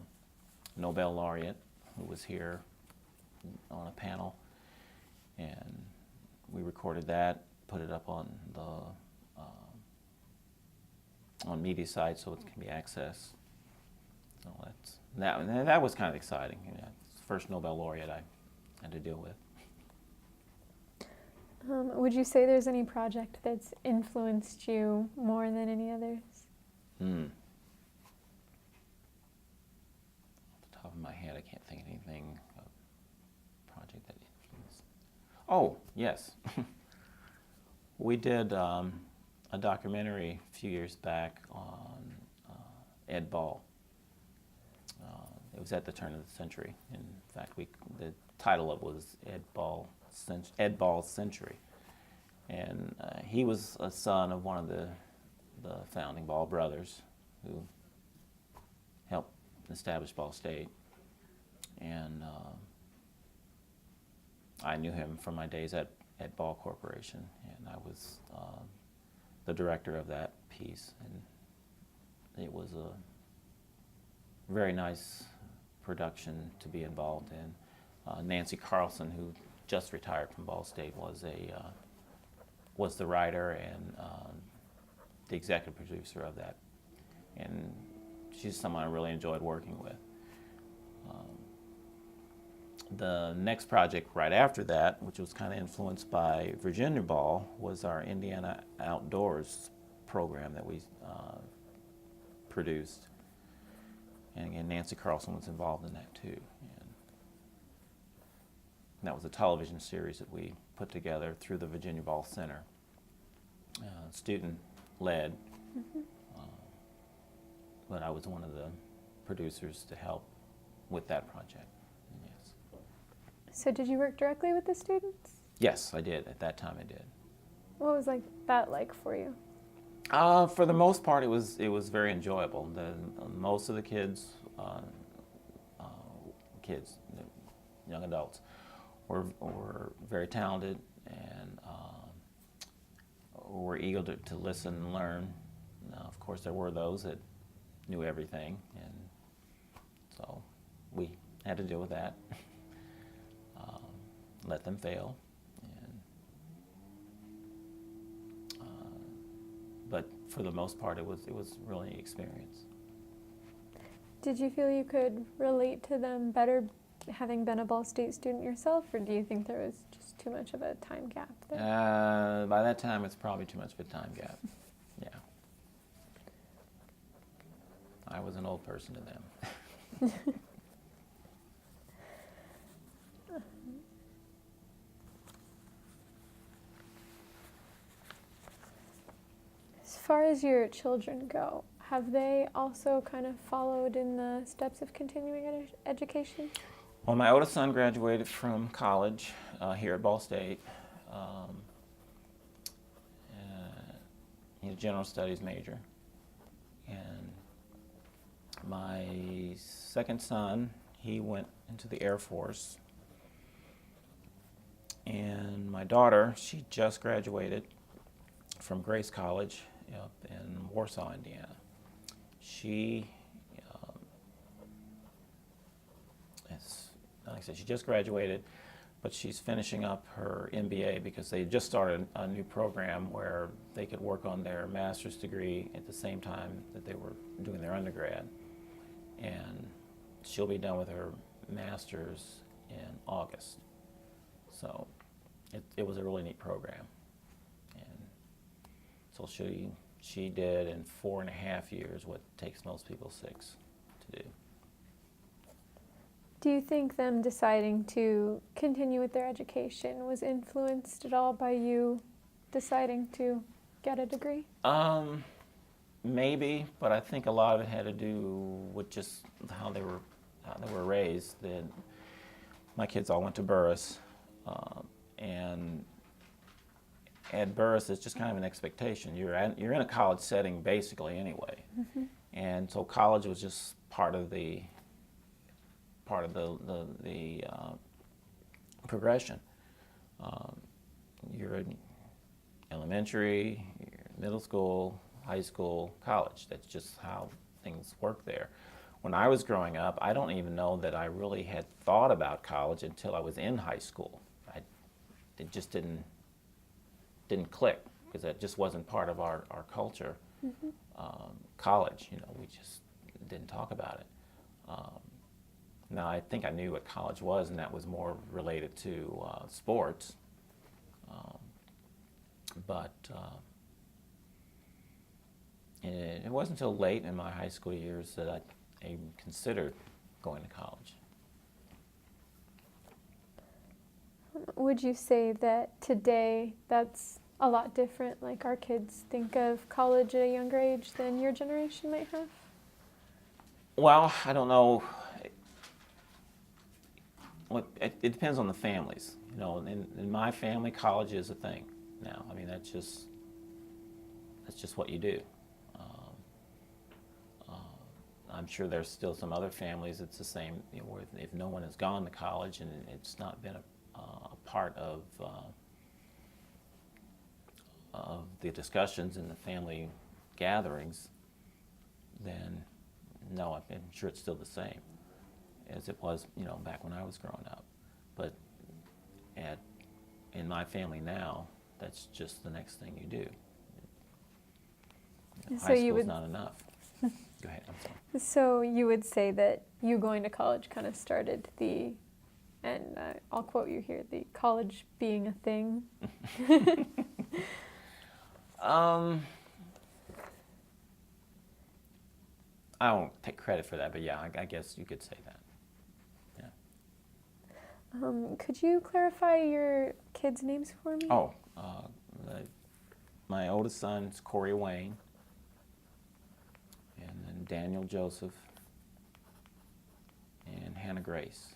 Nobel laureate who was here on a panel, and we recorded that, put it up on the on media sites so it can be accessed. So that was kind of exciting. You know, it's the first Nobel laureate I had to deal with. Would you say there's any project that's influenced you more than any others? Off the top of my head, I can't think of anything. A project that influenced. Oh, yes. We did a documentary a few years back on Ed Ball. It was at the turn of the century. In fact, the title of it was Ed Ball's Century. And he was a son of one of the founding Ball brothers who helped establish Ball State. And I knew him from my days at Ball Corporation, and I was the director of that piece. And it was a very nice production to be involved in. Nancy Carlson, who just retired from Ball State, was the writer and the executive producer of that, and she's someone I really enjoyed working with. The next project right after that, which was kind of influenced by Virginia Ball, was our Indiana Outdoors program that we produced. And again, Nancy Carlson was involved in that too. And that was a television series that we put together through the Virginia Ball Center. Student-led, but I was one of the producers to help with that project. Yes. So did you work directly with the students? Yes, I did. At that time, I did. What was that like for you? For the most part, it was very enjoyable. Most of the kids, young adults, were very talented and were able to listen and learn. Now, of course, there were those that knew everything, and so we had to deal with that. Let them fail, and but for the most part, it was really an experience. Did you feel you could relate to them better having been a Ball State student yourself, or do you think there was just too much of a time gap there? By that time, it's probably too much of a time gap. Yeah. I was an old person to them. As far as your children go, have they also kind of followed in the steps of continuing education? Well, my oldest son graduated from college here at Ball State. He's a general studies major. And my second son, he went into the Air Force. And my daughter, she just graduated from Grace College up in Warsaw, Indiana. She, like I said, she just graduated, but she's finishing up her MBA because they just started a new program where they could work on their master's degree at the same time that they were doing their undergrad. And she'll be done with her master's in August. So it was a really neat program. And so she did in 4.5 years what takes most people 6 to do. Do you think them deciding to continue with their education was influenced at all by you deciding to get a degree? Maybe, but I think a lot of it had to do with just how they were raised. My kids all went to Burris, and at Burris it's just kind of an expectation. You're in a college setting basically anyway, mm-hmm. And so college was just part of the progression. You're in elementary, you're in middle school, high school, college. That's just how things work there. When I was growing up, I don't even know that I really had thought about college until I was in high school. It just didn't click because that just wasn't part of our culture. Mm-hmm. College, we just didn't talk about it. Now, I think I knew what college was, and that was more related to sports. But it wasn't until late in my high school years that I even considered going to college. Would you say that today that's a lot different, like our kids think of college at a younger age than your generation might have? Well, I don't know. It depends on the families. In my family, college is a thing now. I mean, that's just what you do. I'm sure there's still some other families it's the same. Where if no one has gone to college and it's not been a part of the discussions and the family gatherings, then no, I'm sure it's still the same as it was, back when I was growing up. But in my family now, that's just the next thing you do. High school's not enough. Go ahead, I'm sorry. So you would say that you going to college kind of started and I'll quote you here, the college being a thing? I won't take credit for that, but yeah, I guess you could say that. Yeah. Could you clarify your kids' names for me? Oh, my oldest son is Corey Wayne, and then Daniel Joseph, and Hannah Grace.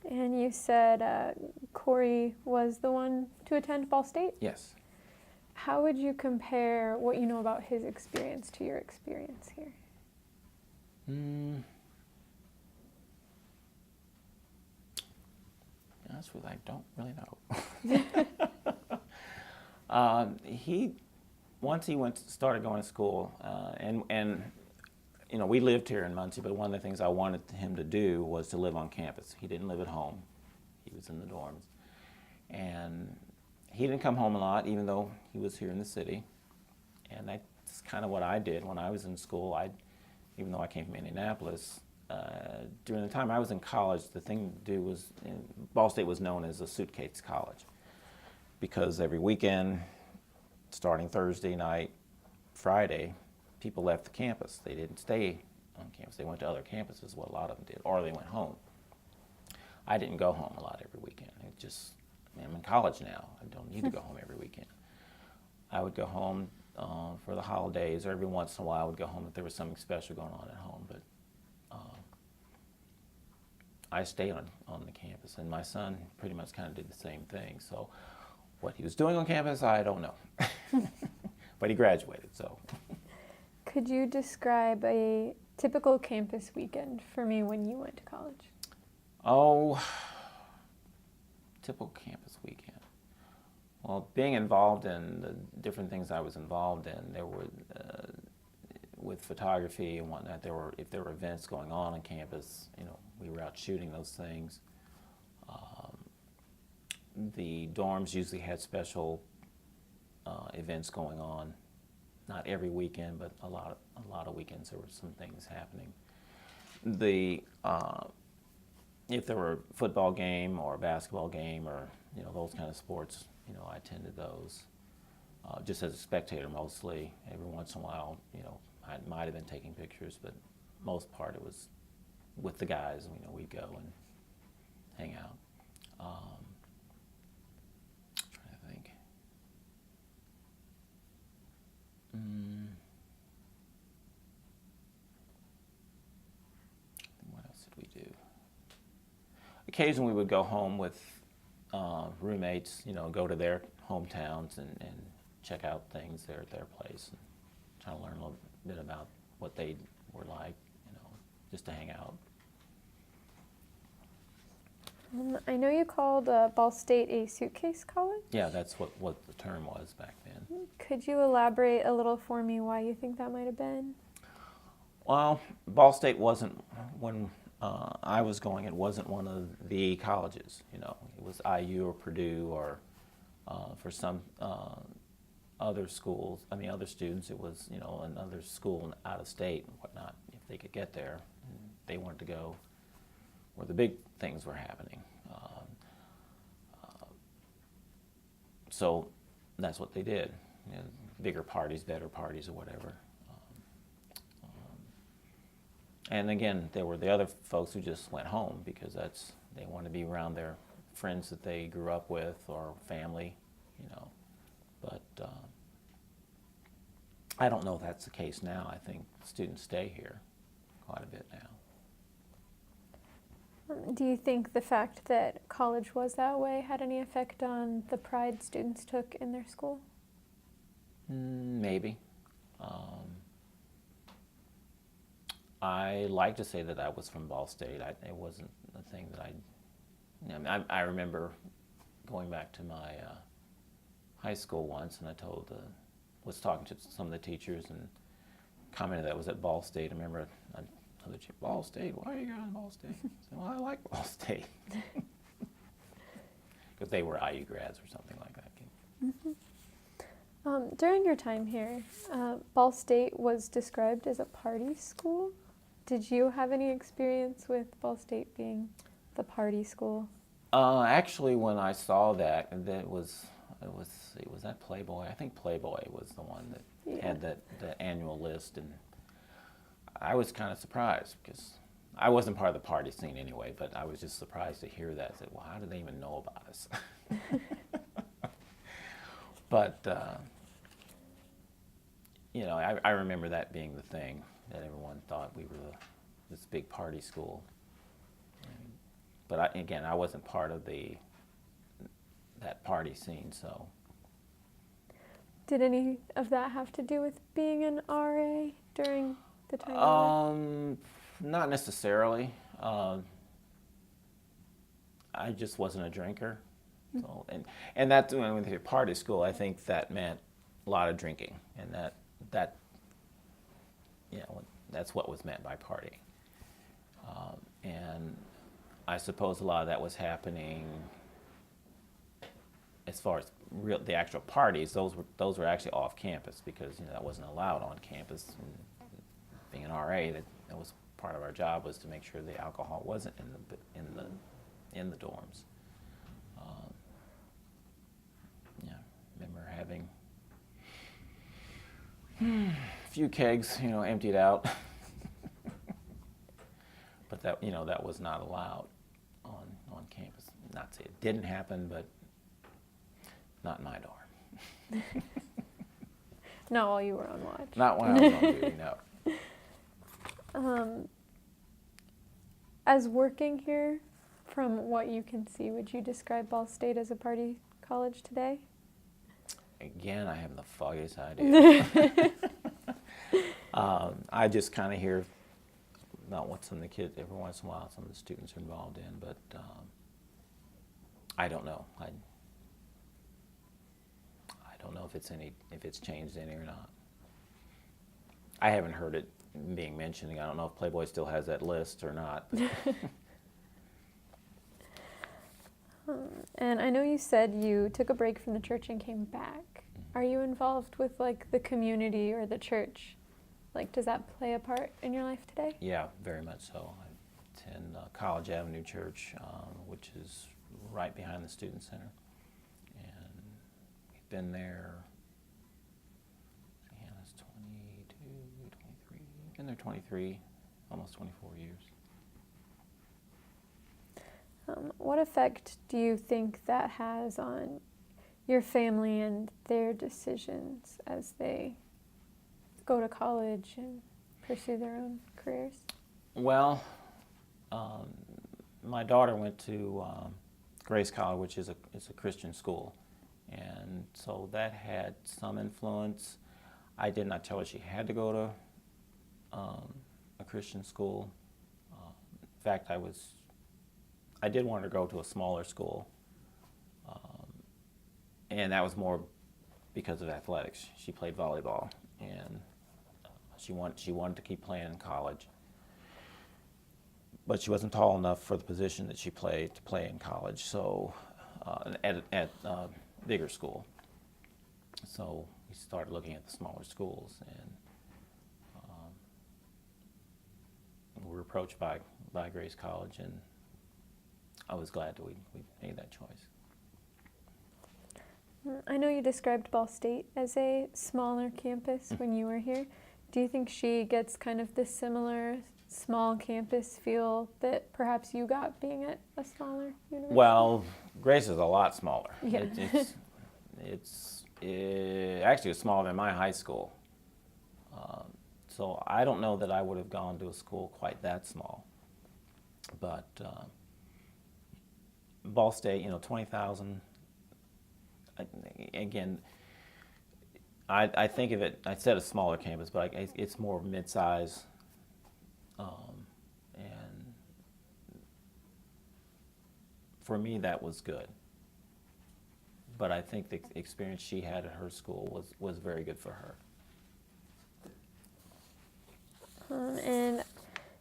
And you said Corey was the one to attend Ball State? Yes. How would you compare what you know about his experience to your experience here? honest with you, I don't really know. Once he started going to school, and you know, we lived here in Muncie, but one of the things I wanted him to do was to live on campus. He didn't live at home. He was in the dorms. And he didn't come home a lot, even though he was here in the city. And that's kind of what I did when I was in school. Even though I came from Indianapolis, during the time I was in college, the thing to do was, Ball State was known as a suitcase college, because every weekend, starting Thursday night, Friday, people left the campus. They didn't stay on campus. They went to other campuses, what a lot of them did, or they went home. I didn't go home a lot every weekend. I'm in college now. I don't need to go home every weekend. I would go home for the holidays, or every once in a while I would go home if there was something special going on at home. But I stayed on the campus, and my son pretty much kind of did the same thing. So what he was doing on campus, I don't know. But he graduated, so. Could you describe a typical campus weekend for me when you went to college? Oh, typical campus weekend. Well, being involved in the different things I was involved in, there were, with photography and whatnot, if there were events going on campus, you know, we were out shooting those things. The dorms usually had special events going on. Not every weekend, but a lot of weekends there were some things happening. If there were a football game or a basketball game or, you know, those kind of sports, you know, I attended those just as a spectator mostly. Every once in a while, you know, I might have been taking pictures, but most part it was with the guys. You know, we'd go and hang out. Trying to think. What else did we do? Occasionally we would go home with roommates, you know, go to their hometowns and check out things there at their place, and try to learn a little bit about what they were like, you know, just to hang out. I know you called Ball State a suitcase college. Yeah, that's what the term was back then. Could you elaborate a little for me why you think that might have been? Well, Ball State wasn't, when I was going, it wasn't one of the colleges, you know. It was IU or Purdue, or for some other schools, other students, it was, you know, another school out of state and whatnot, if they could get there. They wanted to go where the big things were happening. So that's what they did. You know, bigger parties, better parties, or whatever. And again, there were the other folks who just went home because they wanted to be around their friends that they grew up with or family, you know. But I don't know if that's the case now. I think students stay here quite a bit now. Do you think the fact that college was that way had any effect on the pride students took in their school? Maybe. I like to say that I was from Ball State. It wasn't a thing that I remember going back to my high school once, and was talking to some of the teachers and commented that I was at Ball State. I remember another teacher, Ball State, why are you going to Ball State? I said, well, I like Ball State. Because they were IU grads or something like that. Mm-hmm. During your time here, Ball State was described as a party school. Did you have any experience with Ball State being the party school? Actually, when I saw that was that Playboy? I think Playboy was the one that had the annual list, and I was kind of surprised because I wasn't part of the party scene anyway, but I was just surprised to hear that. I said, well, how do they even know about us? But, you know, I remember that being the thing, that everyone thought we were this big party school. But again, I wasn't part of that party scene, so. Did any of that have to do with being an RA during the time you were there? Not necessarily. I just wasn't a drinker. So, and that, when we say party school, I think that meant a lot of drinking, and that that's what was meant by party. And I suppose a lot of that was happening as far as the actual parties. Those were actually off campus, because that wasn't allowed on campus. And being an RA, that was part of our job, was to make sure the alcohol wasn't in the dorms. Remember having a few kegs, emptied out, but that was not allowed on campus. Not to say it didn't happen, but not in my dorm. Not while you were on watch. Not when I was on duty, no. As working here, from what you can see, would you describe Ball State as a party college today? Again, I have the foggiest idea. I just kind of hear about what some of the kids, every once in a while, some of the students are involved in, but I don't know. I don't know if it's changed any or not. I haven't heard it being mentioned. I don't know if Playboy still has that list or not. And I know you said you took a break from the church and came back. Are you involved with the community or the church? Does that play a part in your life today? Yeah, very much so. I attend College Avenue Church, which is right behind the Student Center. And we've been there, Hannah's 22, 23, been there 23, almost 24 years. What effect do you think that has on your family and their decisions as they go to college and pursue their own careers? Well, my daughter went to Grace College, which is a Christian school, and so that had some influence. I did not tell her she had to go to a Christian school. In fact, I did want her to go to a smaller school, and that was more because of athletics. She played volleyball, and she wanted to keep playing in college, but she wasn't tall enough for the position that she played to play in college. So at a bigger school, so we started looking at the smaller schools, and we were approached by Grace College, and I was glad that we made that choice. I know you described Ball State as a smaller campus when you were here. Do you think she gets kind of the similar small campus feel that perhaps you got being at a smaller university? Well, Grace is a lot smaller. Yeah. Actually, it's smaller than my high school. So I don't know that I would have gone to a school quite that small. But Ball State, 20,000. Again, I think of it, I said a smaller campus, but it's more mid-size. And for me, that was good. But I think the experience she had at her school was very good for her. And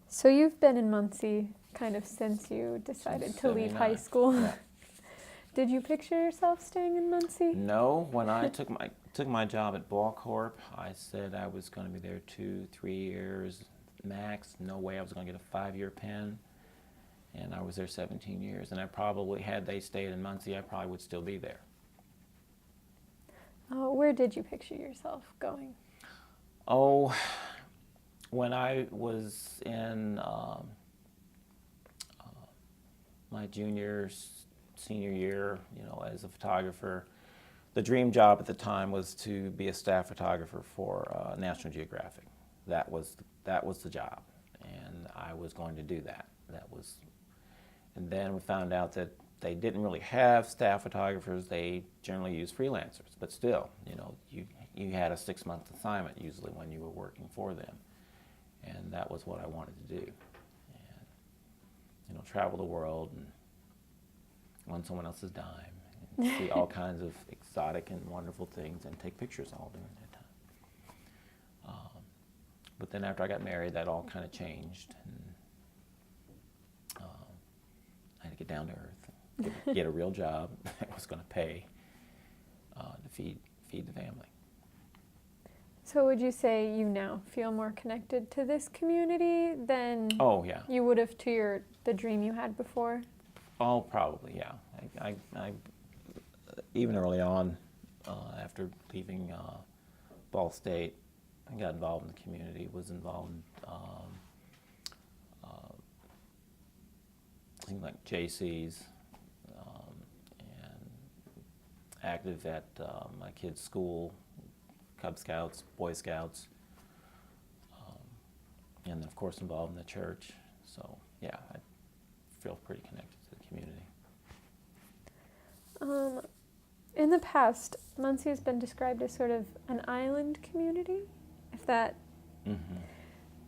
so you've been in Muncie kind of since you decided to leave high 79. school. Yeah. Did you picture yourself staying in Muncie? No, when I took my job at Ball Corp, I said I was going to be there 2-3 years max. No way I was going to get a 5-year pen. And I was there 17 years. And I probably, had they stayed in Muncie, I probably would still be there. Where did you picture yourself going? Oh, when I was in my senior year, as a photographer, the dream job at the time was to be a staff photographer for National Geographic. That was the job, and I was going to do that. And then we found out that they didn't really have staff photographers. They generally use freelancers, but still, you had a 6-month assignment usually when you were working for them, and that was what I wanted to do. And travel the world and on someone else's dime, and see all kinds of exotic and wonderful things, and take pictures all during that time. But then after I got married, that all kind of changed, and I had to get down to earth, get a real job that was going to pay to feed the family. So would you say you now feel more connected to this community than Oh yeah. you would have to the dream you had before? Oh, probably, yeah. I even early on, after leaving Ball State, I got involved in the community. Was involved in things like JCs, and active at my kids' school, Cub Scouts, Boy Scouts, and of course involved in the church. So yeah, I feel pretty connected to the community. In the past, Muncie has been described as sort of an island community. If that,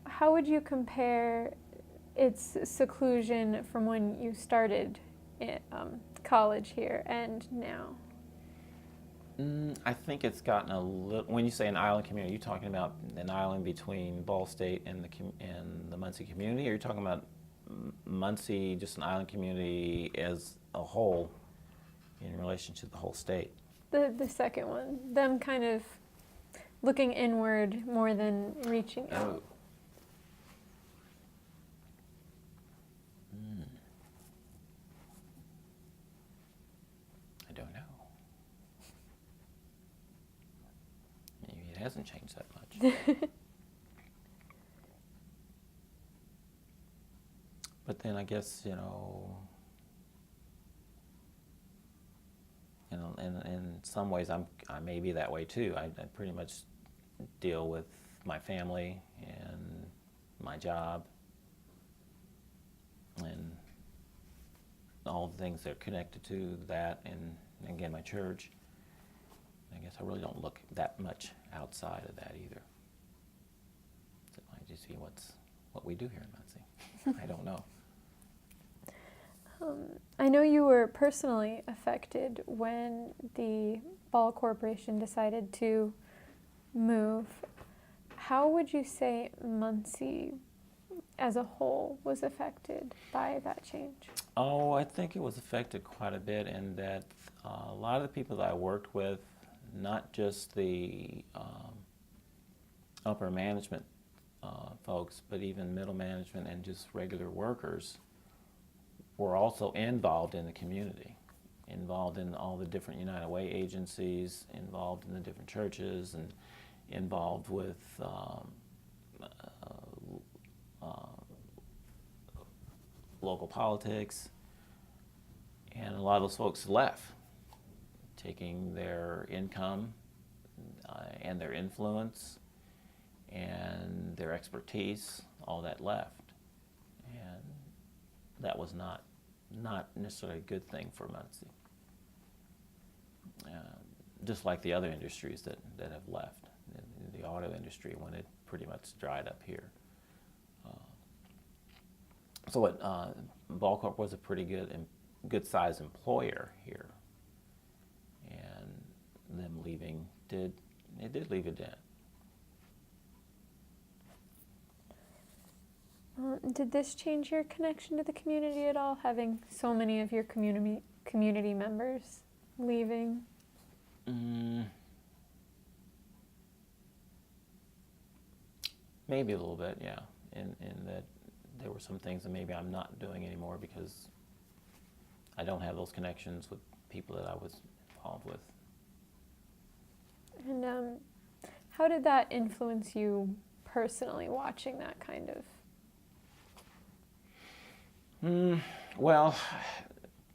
how would you compare its seclusion from when you started college here and now? I think it's gotten a little. When you say an island community, are you talking about an island between Ball State and the Muncie community, or are you talking about Muncie, just an island community as a whole, in relation to the whole state? The second one, them kind of looking inward more than reaching out. I don't know. Maybe it hasn't changed that much. But then I guess, in some ways I may be that way too. I pretty much deal with my family and my job and all the things that are connected to that, and again my church. I guess I really don't look that much outside of that either. So I just see what we do here in Muncie. I don't know. I know you were personally affected when the Ball Corporation decided to move. How would you say Muncie as a whole was affected by that change? Oh, I think it was affected quite a bit in that a lot of the people that I worked with, not just the upper management folks, but even middle management and just regular workers, were also involved in the community, involved in all the different United Way agencies, involved in the different churches, and involved with local politics. And a lot of those folks left, taking their income and their influence and their expertise, all that left. And that was not necessarily a good thing for Muncie. Just like the other industries that have left. The auto industry, when it pretty much dried up here. Ball Corp was a pretty good sized employer here, and them leaving did leave a dent. Did this change your connection to the community at all, having so many of your community members leaving? Maybe a little bit, yeah. In that there were some things that maybe I'm not doing anymore because I don't have those connections with people that I was involved with. And how did that influence you personally, watching that kind of? Well,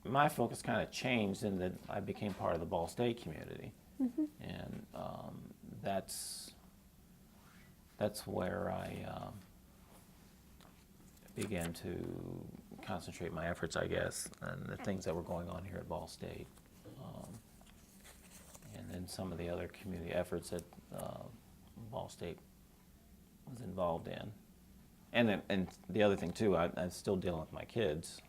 my focus kind of changed in that I became part of the Ball State community, and that's where I began to concentrate my efforts, I guess, on the things that were going on here at Ball State, and then some of the other community efforts that Ball State was involved in. And the other thing too, I'm still dealing with my kids.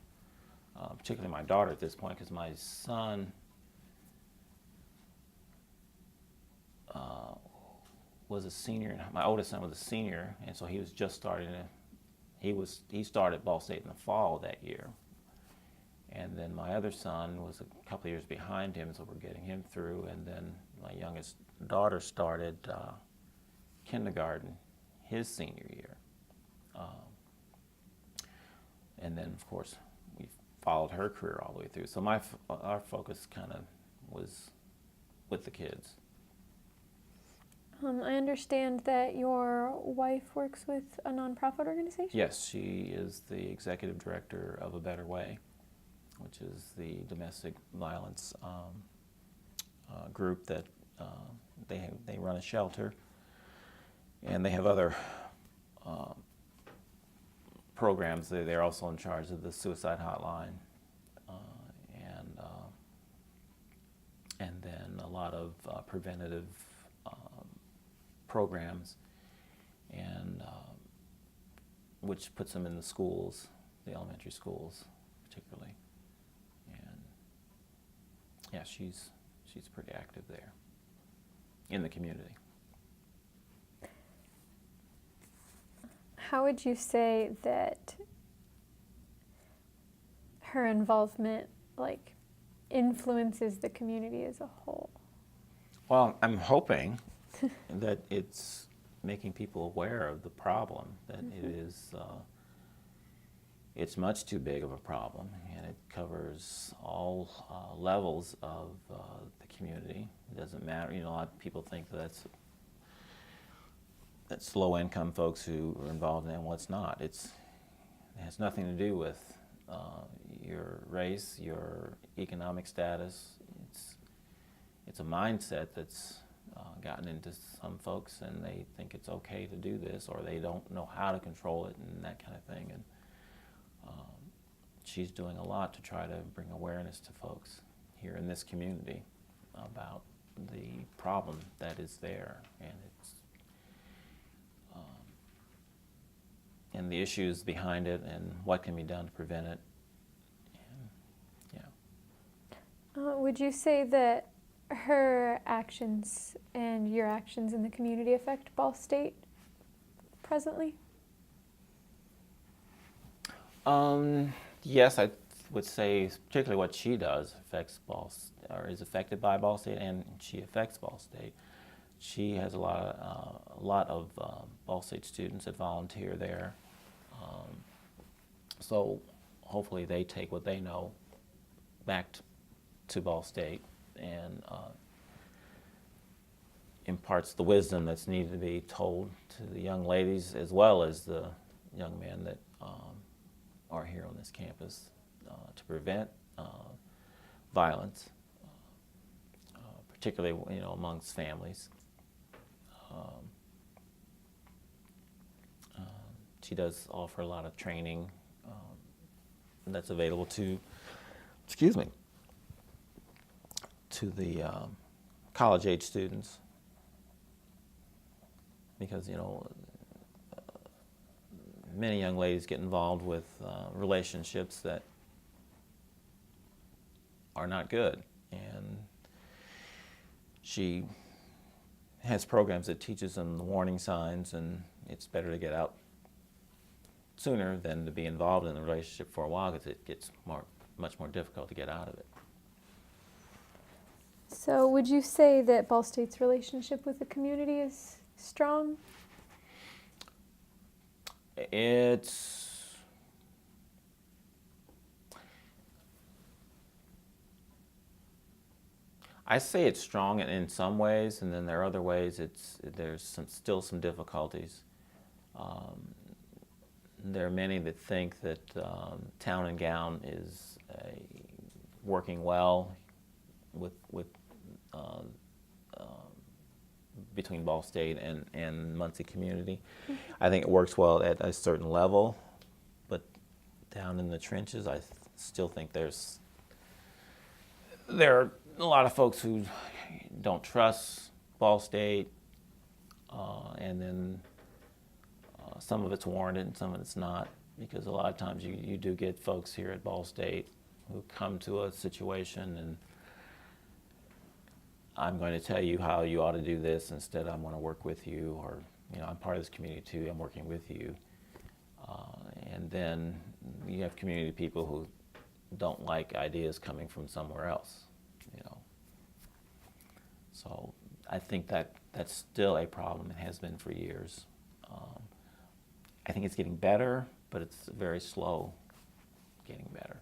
particularly my daughter at this point, because my son was a senior. My oldest son was a senior, and so he was just starting to. He started Ball State in the fall of that year, and then my other son was a couple of years behind him, so we're getting him through. And then my youngest daughter started kindergarten his senior year, and then of course we followed her career all the way through. So our focus kind of was with the kids. I understand that your wife works with a nonprofit organization? Yes, she is the executive director of A Better Way, which is the domestic violence group that they run a shelter, and they have other programs. They're also in charge of the suicide hotline, and then a lot of preventative programs, and which puts them in the schools, the elementary schools particularly. And yeah, she's pretty active there in the community. How would you say that her involvement influences the community as a whole? Well, I'm hoping that it's making people aware of the problem, that it is, it's much too big of a problem, and it covers all levels of the community. It doesn't matter, a lot of people think that's low-income folks who are involved in it. Well, it's not. It has nothing to do with your race, your economic status. It's a mindset that's gotten into some folks, and they think it's okay to do this, or they don't know how to control it, and that kind of thing. And she's doing a lot to try to bring awareness to folks here in this community about the problem that is there, and the issues behind it, and what can be done to prevent it. And, yeah. Would you say that her actions and your actions in the community affect Ball State presently? Yes, I would say particularly what she does affects is affected by Ball State, and she affects Ball State. She has a lot of Ball State students that volunteer there, so hopefully they take what they know back to Ball State, and imparts the wisdom that's needed to be told to the young ladies as well as the young men that are here on this campus to prevent violence, particularly amongst families. She does offer a lot of training that's available to the college-age students, because many young ladies get involved with relationships that are not good, and she has programs that teaches them the warning signs, and it's better to get out sooner than to be involved in the relationship for a while, because it gets much more difficult to get out of it. So would you say that Ball State's relationship with the community is strong? I say it's strong in some ways, and then there are other ways there's still some difficulties. There are many that think that Town and Gown is working well with between Ball State and Muncie community. Mm-hmm. I think it works well at a certain level, but down in the trenches, I still think there are a lot of folks who don't trust Ball State, and then some of it's warranted and some of it's not, because a lot of times you do get folks here at Ball State who come to a situation and I'm going to tell you how you ought to do this. Instead, I'm going to work with you, or I'm part of this community too. I'm working with you. And then you have community people who don't like ideas coming from somewhere else. So I think that's still a problem. It has been for years. I think it's getting better, but it's very slow getting better.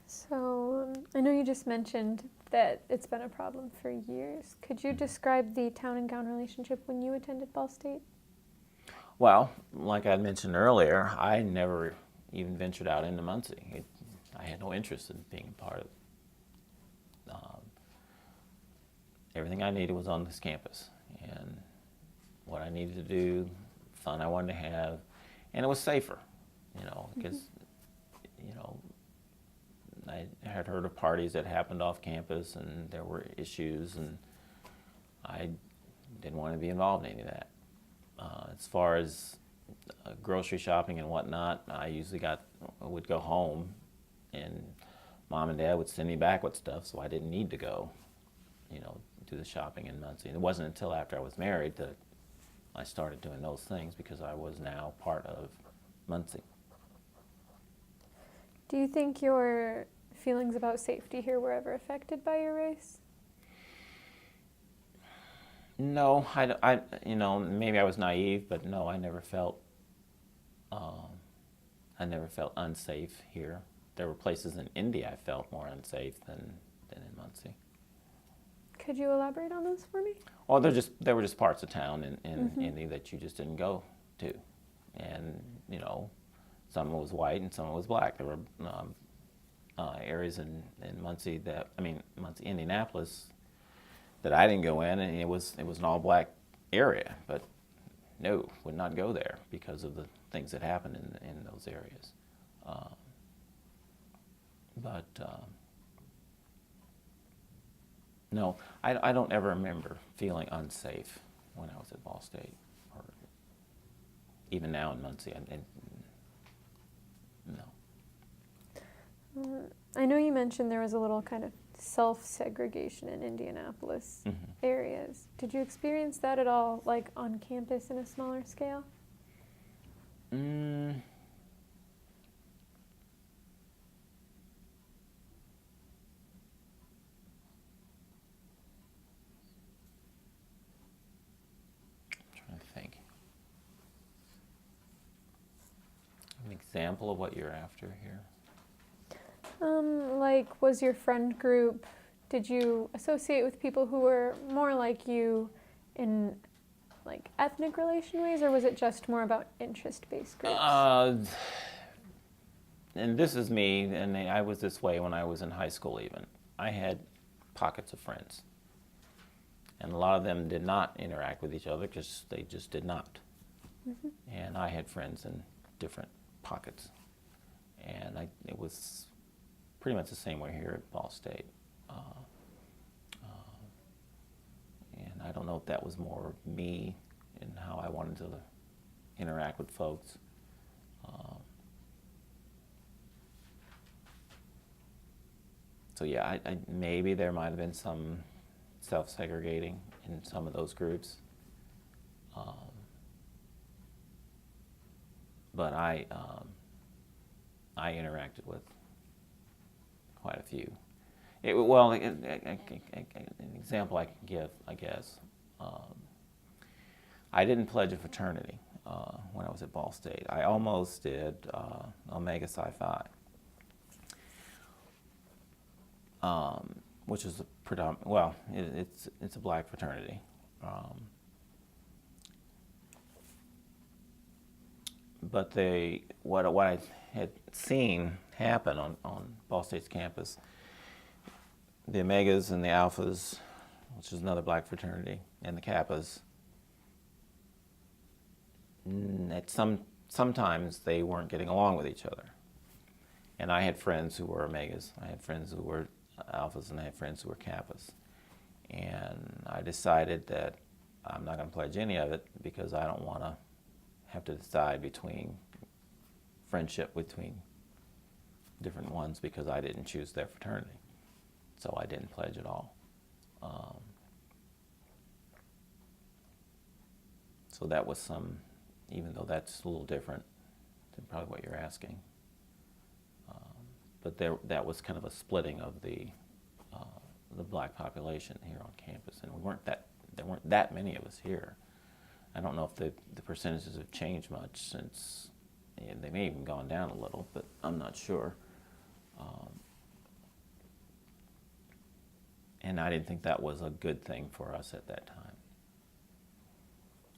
So I know you just mentioned that it's been a problem for years. Could you describe the town and gown relationship when you attended Ball State? Well, like I mentioned earlier, I never even ventured out into Muncie. I had no interest in being a part of it. Everything I needed was on this campus, and what I needed to do, fun I wanted to have, and it was safer, because, I had heard of parties that happened off campus, and there were issues, and I didn't want to be involved in any of that. As far as grocery shopping and whatnot, I would go home, and Mom and Dad would send me back with stuff, so I didn't need to go, do the shopping in Muncie. And it wasn't until after I was married that I started doing those things, because I was now part of Muncie. Do you think your feelings about safety here were ever affected by your race? No, I maybe I was naive, but no, I never felt unsafe here. There were places in India I felt more unsafe than in Muncie. Could you elaborate on those for me? Well, there were just parts of town in India that you just didn't go to, and some was white and some was black. There were areas in Muncie Indianapolis that I didn't go in, and it was an all black area, but no, would not go there because of the things that happened in those areas. No, I don't ever remember feeling unsafe when I was at Ball State, or even now in Muncie. No. I know you mentioned there was a little kind of self-segregation in Indianapolis areas. Did you experience that at all, like on campus in a smaller scale? An example of what you're after here? Like, was your friend group, did you associate with people who were more like you in, like, ethnic relation ways, or was it just more about interest-based groups? And this is me, and I was this way when I was in high school even. I had pockets of friends, and a lot of them did not interact with each other because they just did not. And I had friends in different pockets, and it was pretty much the same way here at Ball State. And I don't know if that was more me and how I wanted to interact with folks. So yeah, maybe there might have been some self-segregating in some of those groups. But I interacted with quite a few. An example I can give, I guess. I didn't pledge a fraternity when I was at Ball State. I almost did Omega Psi Phi, which is it's a black fraternity. But what I had seen happen on Ball State's campus, the Omegas and the Alphas, which is another black fraternity, and the Kappas, sometimes they weren't getting along with each other. And I had friends who were Omegas, I had friends who were Alphas, and I had friends who were Kappas. And I decided that I'm not going to pledge any of it because I don't want to have to decide between friendship between different ones because I didn't choose their fraternity. So I didn't pledge at all. So that was some, even though that's a little different than probably what you're asking. But that was kind of a splitting of the black population here on campus, and there weren't that many of us here. I don't know if the percentages have changed much since, and they may have even gone down a little, but I'm not sure. And I didn't think that was a good thing for us at that time.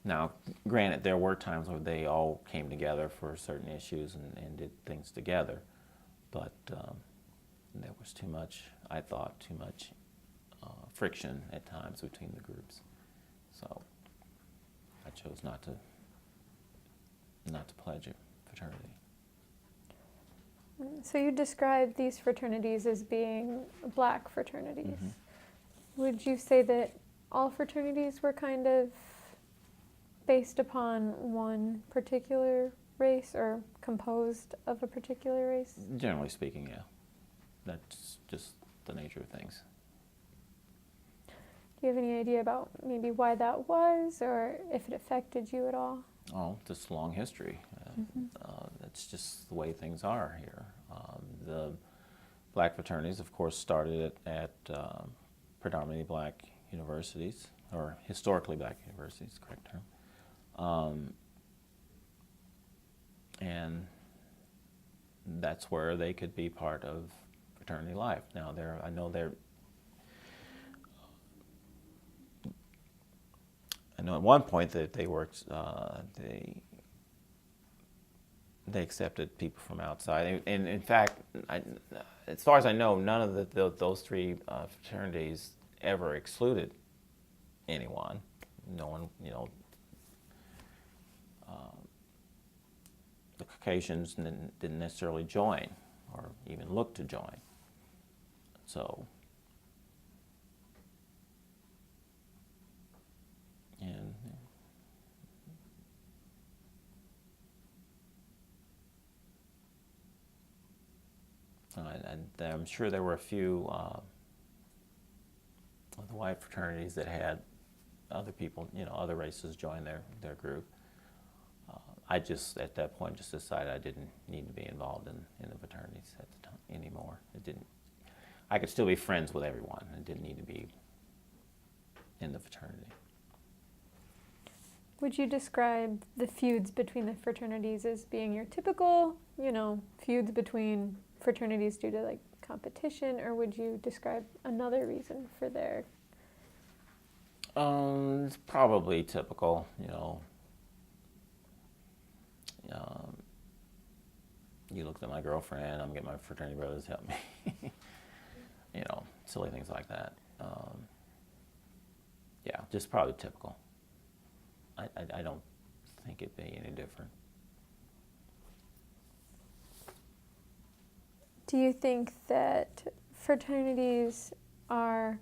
Now, granted, there were times where they all came together for certain issues and did things together, but there was too much, I thought, friction at times between the groups. So I chose not to pledge a fraternity. So you described these fraternities as being black fraternities. Mm-hmm. Would you say that all fraternities were kind of based upon one particular race or composed of a particular race? Generally speaking, yeah. That's just the nature of things. Do you have any idea about maybe why that was, or if it affected you at all? Oh, just a long history. That's just the way things are here. The black fraternities, of course, started at predominantly black universities, or historically black universities, correct term. And that's where they could be part of fraternity life. Now, I know at one point that they worked, they accepted people from outside. And in fact, as far as I know, none of those three fraternities ever excluded anyone. No one, the Caucasians didn't necessarily join or even look to join. So, and I'm sure there were a few of the white fraternities that had other people, other races join their group. I just, at that point, just decided I didn't need to be involved in the fraternities at the time anymore. I could still be friends with everyone. I didn't need to be in the fraternity. Would you describe the feuds between the fraternities as being your typical, feuds between fraternities due to competition, or would you describe another reason for their? It's probably typical, you looked at my girlfriend, I'm getting my fraternity brothers to help me. Silly things like that. Yeah, just probably typical. I don't think it'd be any different. Do you think that fraternities are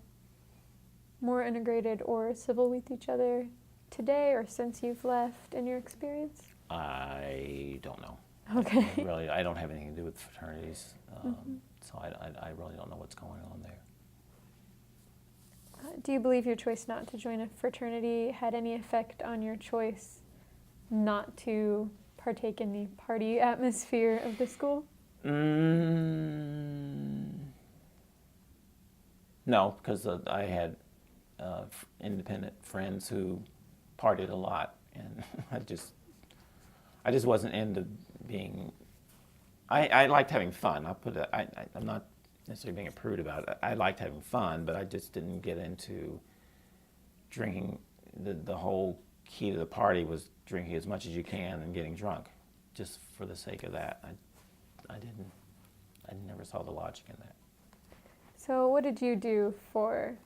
more integrated or civil with each other today or since you've left in your experience? I don't know. Okay. I don't have anything to do with fraternities, so I really don't know what's going on there. Do you believe your choice not to join a fraternity had any effect on your choice not to partake in the party atmosphere of the school? No, because I had independent friends who partied a lot, and I just wasn't into being. I liked having fun. I'm not necessarily being a prude about it. I liked having fun, but I just didn't get into drinking. The whole key to the party was drinking as much as you can and getting drunk, just for the sake of that. I never saw the logic in that. So what did you do for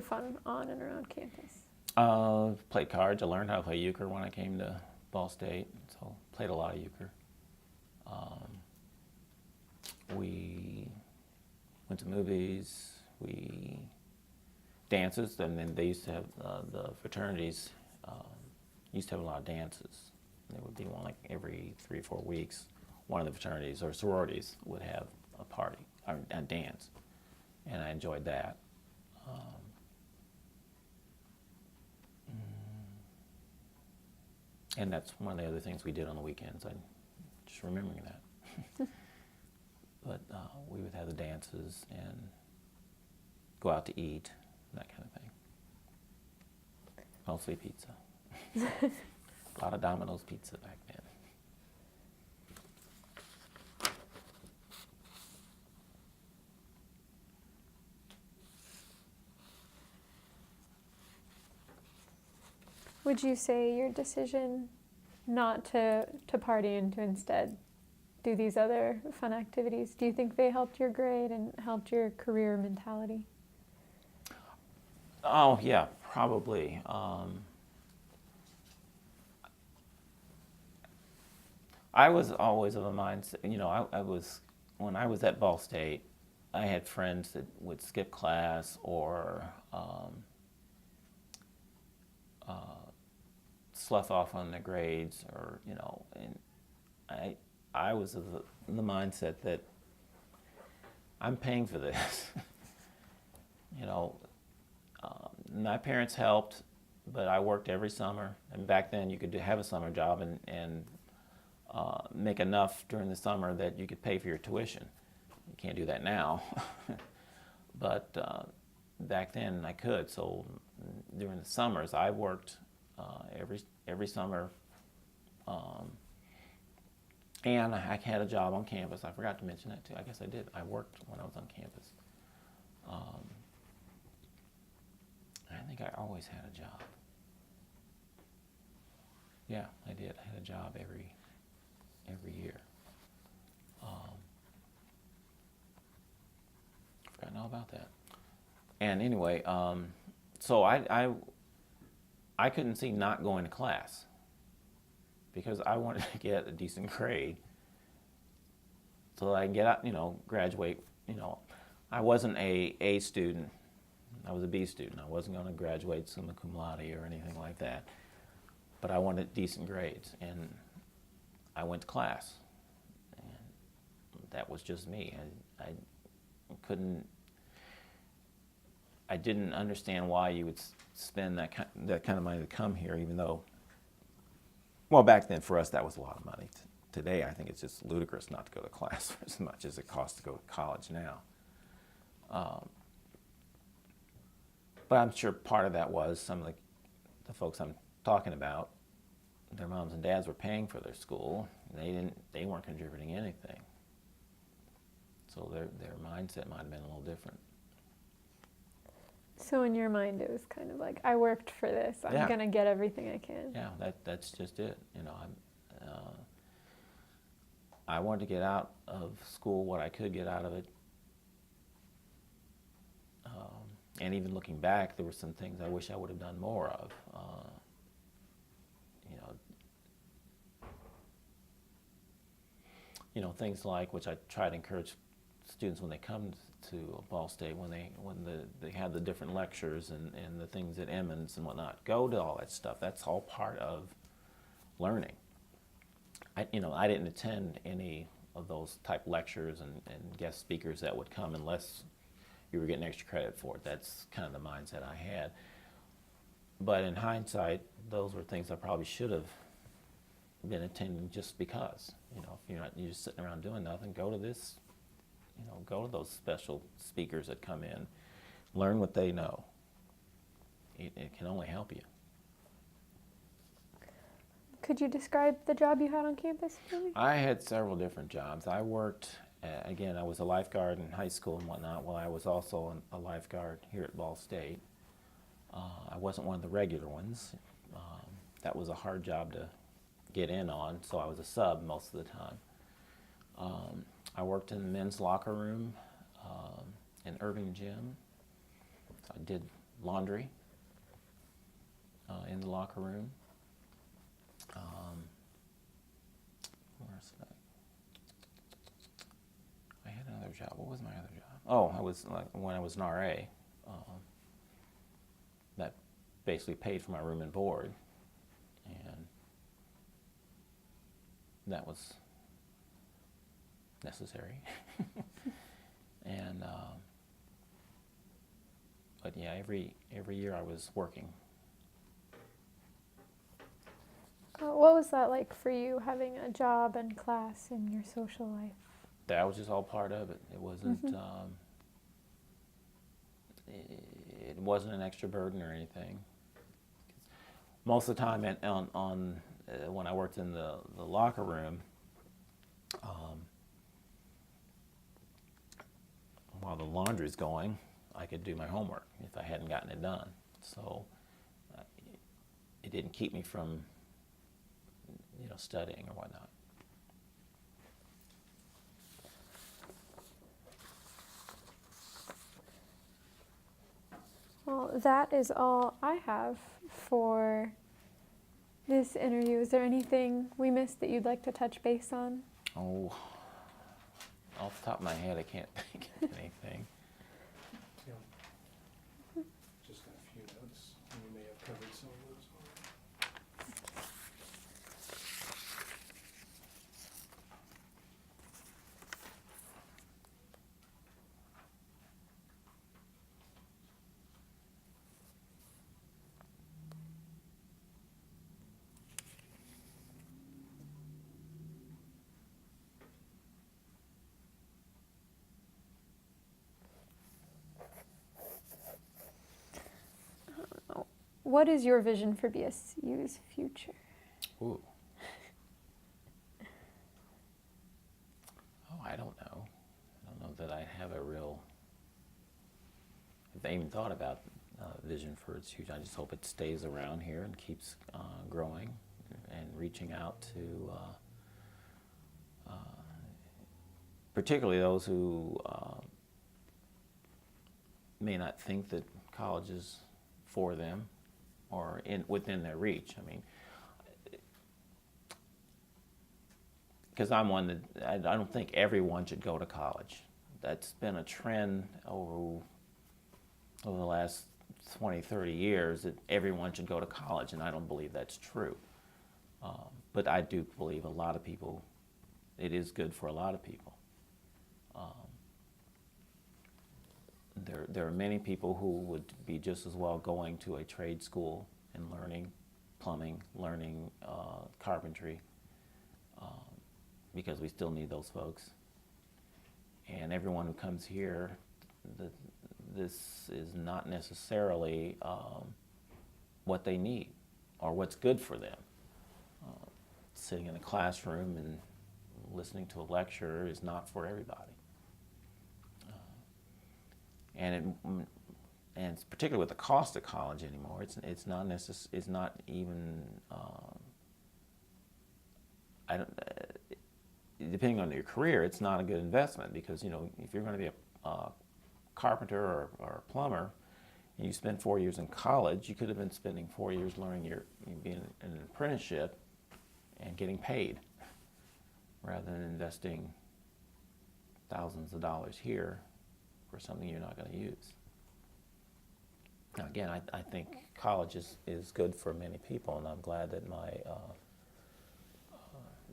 fun on and around campus? Played cards. I learned how to play euchre when I came to Ball State, so played a lot of euchre. We went to movies. We dances, and then they used to have the fraternities used to have a lot of dances. There would be one every 3 or 4 weeks. One of the fraternities or sororities would have a party, or a dance, and I enjoyed that. And that's one of the other things we did on the weekends. I'm just remembering that. But we would have the dances and go out to eat, that kind of thing. Mostly pizza. A lot of Domino's pizza back then. Would you say your decision not to party and to instead do these other fun activities, do you think they helped your grade and helped your career mentality? Oh, yeah, probably. I was always of a mindset, when I was at Ball State, I had friends that would skip class or slough off on their grades, or, and I was of the mindset that I'm paying for this. My parents helped, but I worked every summer. And back then you could have a summer job and make enough during the summer that you could pay for your tuition. You can't do that now. But back then I could. So during the summers I worked every summer. And I had a job on campus. I forgot to mention that too. I guess I did. I worked when I was on campus. I think I always had a job. Yeah, I did. I had a job every year. Forgotten all about that. And anyway, so I couldn't see not going to class because I wanted to get a decent grade so that I can get out, graduate. I wasn't a A student. I was a B student. I wasn't going to graduate summa cum laude or anything like that. But I wanted decent grades, and I went to class. And that was just me. I didn't understand why you would spend that kind of money to come here, even though, well, back then for us that was a lot of money. Today I think it's just ludicrous not to go to class as much as it costs to go to college now. But I'm sure part of that was some of the folks I'm talking about, their moms and dads were paying for their school. They weren't contributing anything. So their mindset might have been a little different. So in your mind it was kind of like, I worked for this. I'm going to get everything I can. Yeah, that's just it. I wanted to get out of school what I could get out of it. And even looking back, there were some things I wish I would have done more of. Things like, which I try to encourage students when they come to Ball State, when they have the different lectures and the things at Emmons and whatnot, go to all that stuff. That's all part of learning. I didn't attend any of those type lectures and guest speakers that would come unless you were getting extra credit for it. That's kind of the mindset I had. But in hindsight, those were things I probably should have been attending just because. If you're just sitting around doing nothing, go to this. Go to those special speakers that come in. Learn what they know. It can only help you. Could you describe the job you had on campus for me? I had several different jobs. I worked, again, I was a lifeguard in high school and whatnot. Well, I was also a lifeguard here at Ball State. I wasn't one of the regular ones. That was a hard job to get in on, so I was a sub most of the time. I worked in the men's locker room in Irving Gym. So I did laundry in the locker room. Where else did I had another job. What was my other job? Oh, when I was an RA. That basically paid for my room and board, and that was necessary. And but yeah, every year I was working. What was that like for you, having a job and class in your social life? That was just all part of it. It wasn't. It wasn't an extra burden or anything. Most of the time, when I worked in the locker room, while the laundry's going, I could do my homework if I hadn't gotten it done. So it didn't keep me from, studying or whatnot. Well, that is all I have for this interview. Is there anything we missed that you'd like to touch base on? Oh, off the top of my head, I can't think of anything. Yeah. Just got a few notes, and we may have covered some of those already. What is your vision for BSU's future? Ooh. Oh, I don't know. I don't know that I have a real. I've even thought about vision for its future. I just hope it stays around here and keeps growing and reaching out to particularly those who may not think that college is for them or within their reach. I mean, because I'm one that I don't think everyone should go to college. That's been a trend over the last 20, 30 years that everyone should go to college, and I don't believe that's true. But I do believe a lot of people, it is good for a lot of people. There are many people who would be just as well going to a trade school and learning plumbing, learning carpentry, because we still need those folks. And everyone who comes here, this is not necessarily what they need or what's good for them. Sitting in a classroom and listening to a lecture is not for everybody. And it's particularly with the cost of college anymore. It's not even. Depending on your career, it's not a good investment because if you're going to be a carpenter or a plumber, and you spend 4 years in college, you could have been spending 4 years learning being in an apprenticeship and getting paid, rather than investing thousands of dollars here for something you're not going to use. Now, again, I think college is good for many people, and I'm glad that my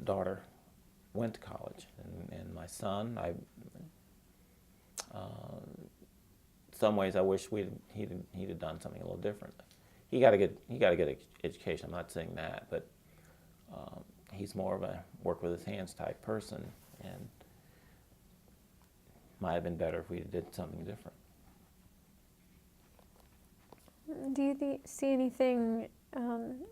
daughter went to college, and my son. Some ways I wish he'd have done something a little differently. He got a good education. I'm not saying that, but he's more of a work with his hands type person, and might have been better if we did something different. Do you see anything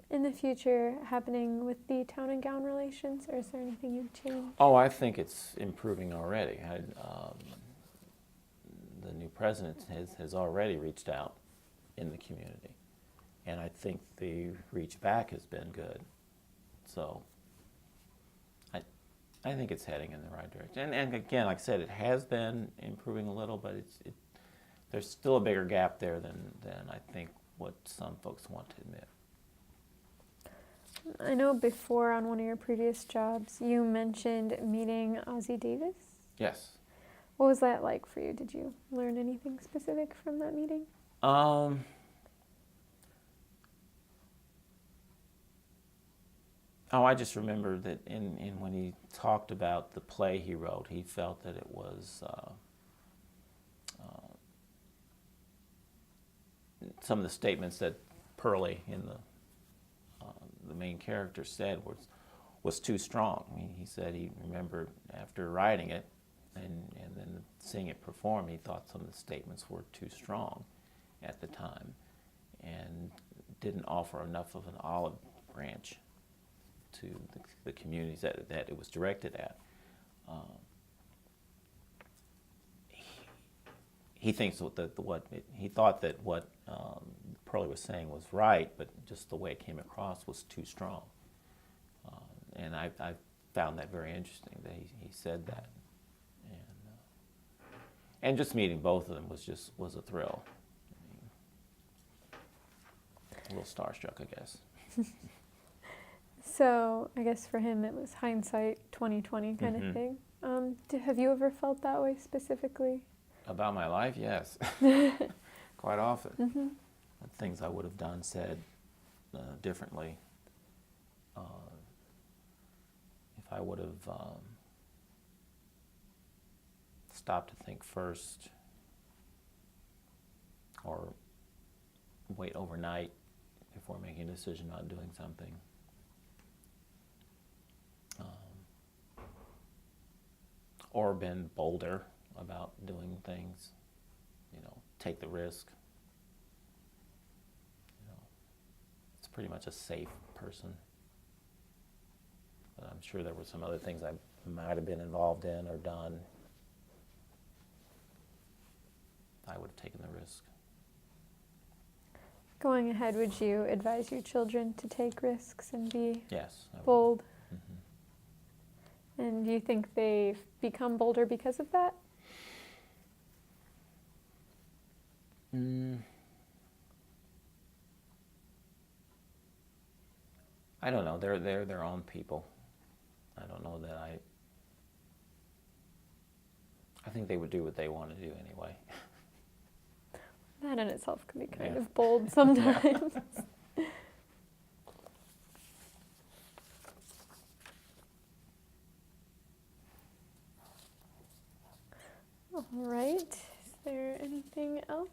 in the future happening with the town and gown relations, or is there anything you'd change? Oh, I think it's improving already. The new president has already reached out in the community, and I think the reach back has been good. So I think it's heading in the right direction. And again, like I said, it has been improving a little, but there's still a bigger gap there than I think what some folks want to admit. I know before on one of your previous jobs, you mentioned meeting Ozzie Davis. Yes. What was that like for you? Did you learn anything specific from that meeting? Oh, I just remember that in when he talked about the play he wrote, he felt that it was some of the statements that Pearlie in the main character said was too strong. I mean, he said he remembered after writing it and then seeing it performed, he thought some of the statements were too strong at the time and didn't offer enough of an olive branch to the communities that it was directed at. He thinks he thought that what Pearlie was saying was right, but just the way it came across was too strong. And I found that very interesting that he said that. And just meeting both of them was a thrill. I mean, a little starstruck, I guess. So I guess for him it was hindsight 2020 kind of thing. Have you ever felt that way specifically? About my life, yes. Quite often. Things I would have done, said differently. If I would have stopped to think first or wait overnight before making a decision on doing something. Or been bolder about doing things, take the risk. It's pretty much a safe person. But I'm sure there were some other things I might have been involved in or done. I would have taken the risk. Going ahead, would you advise your children to take risks and be Yes, I would. bold? And do you think they've become bolder because of that? I don't know. They're their own people. I don't know that I think they would do what they want to do anyway. That in itself can be kind Yeah. of bold sometimes. All right. Is there anything else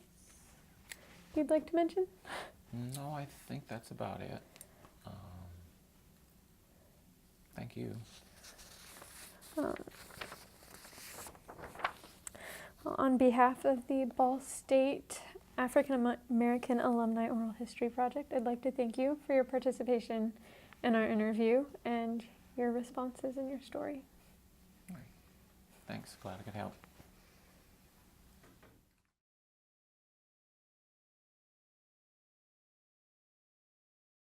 you'd like to mention? No, I think that's about it. Thank you. Well, on behalf of the Ball State African American Alumni Oral History Project, I'd like to thank you for your participation in our interview and your responses and your story. Thanks. Glad I could help.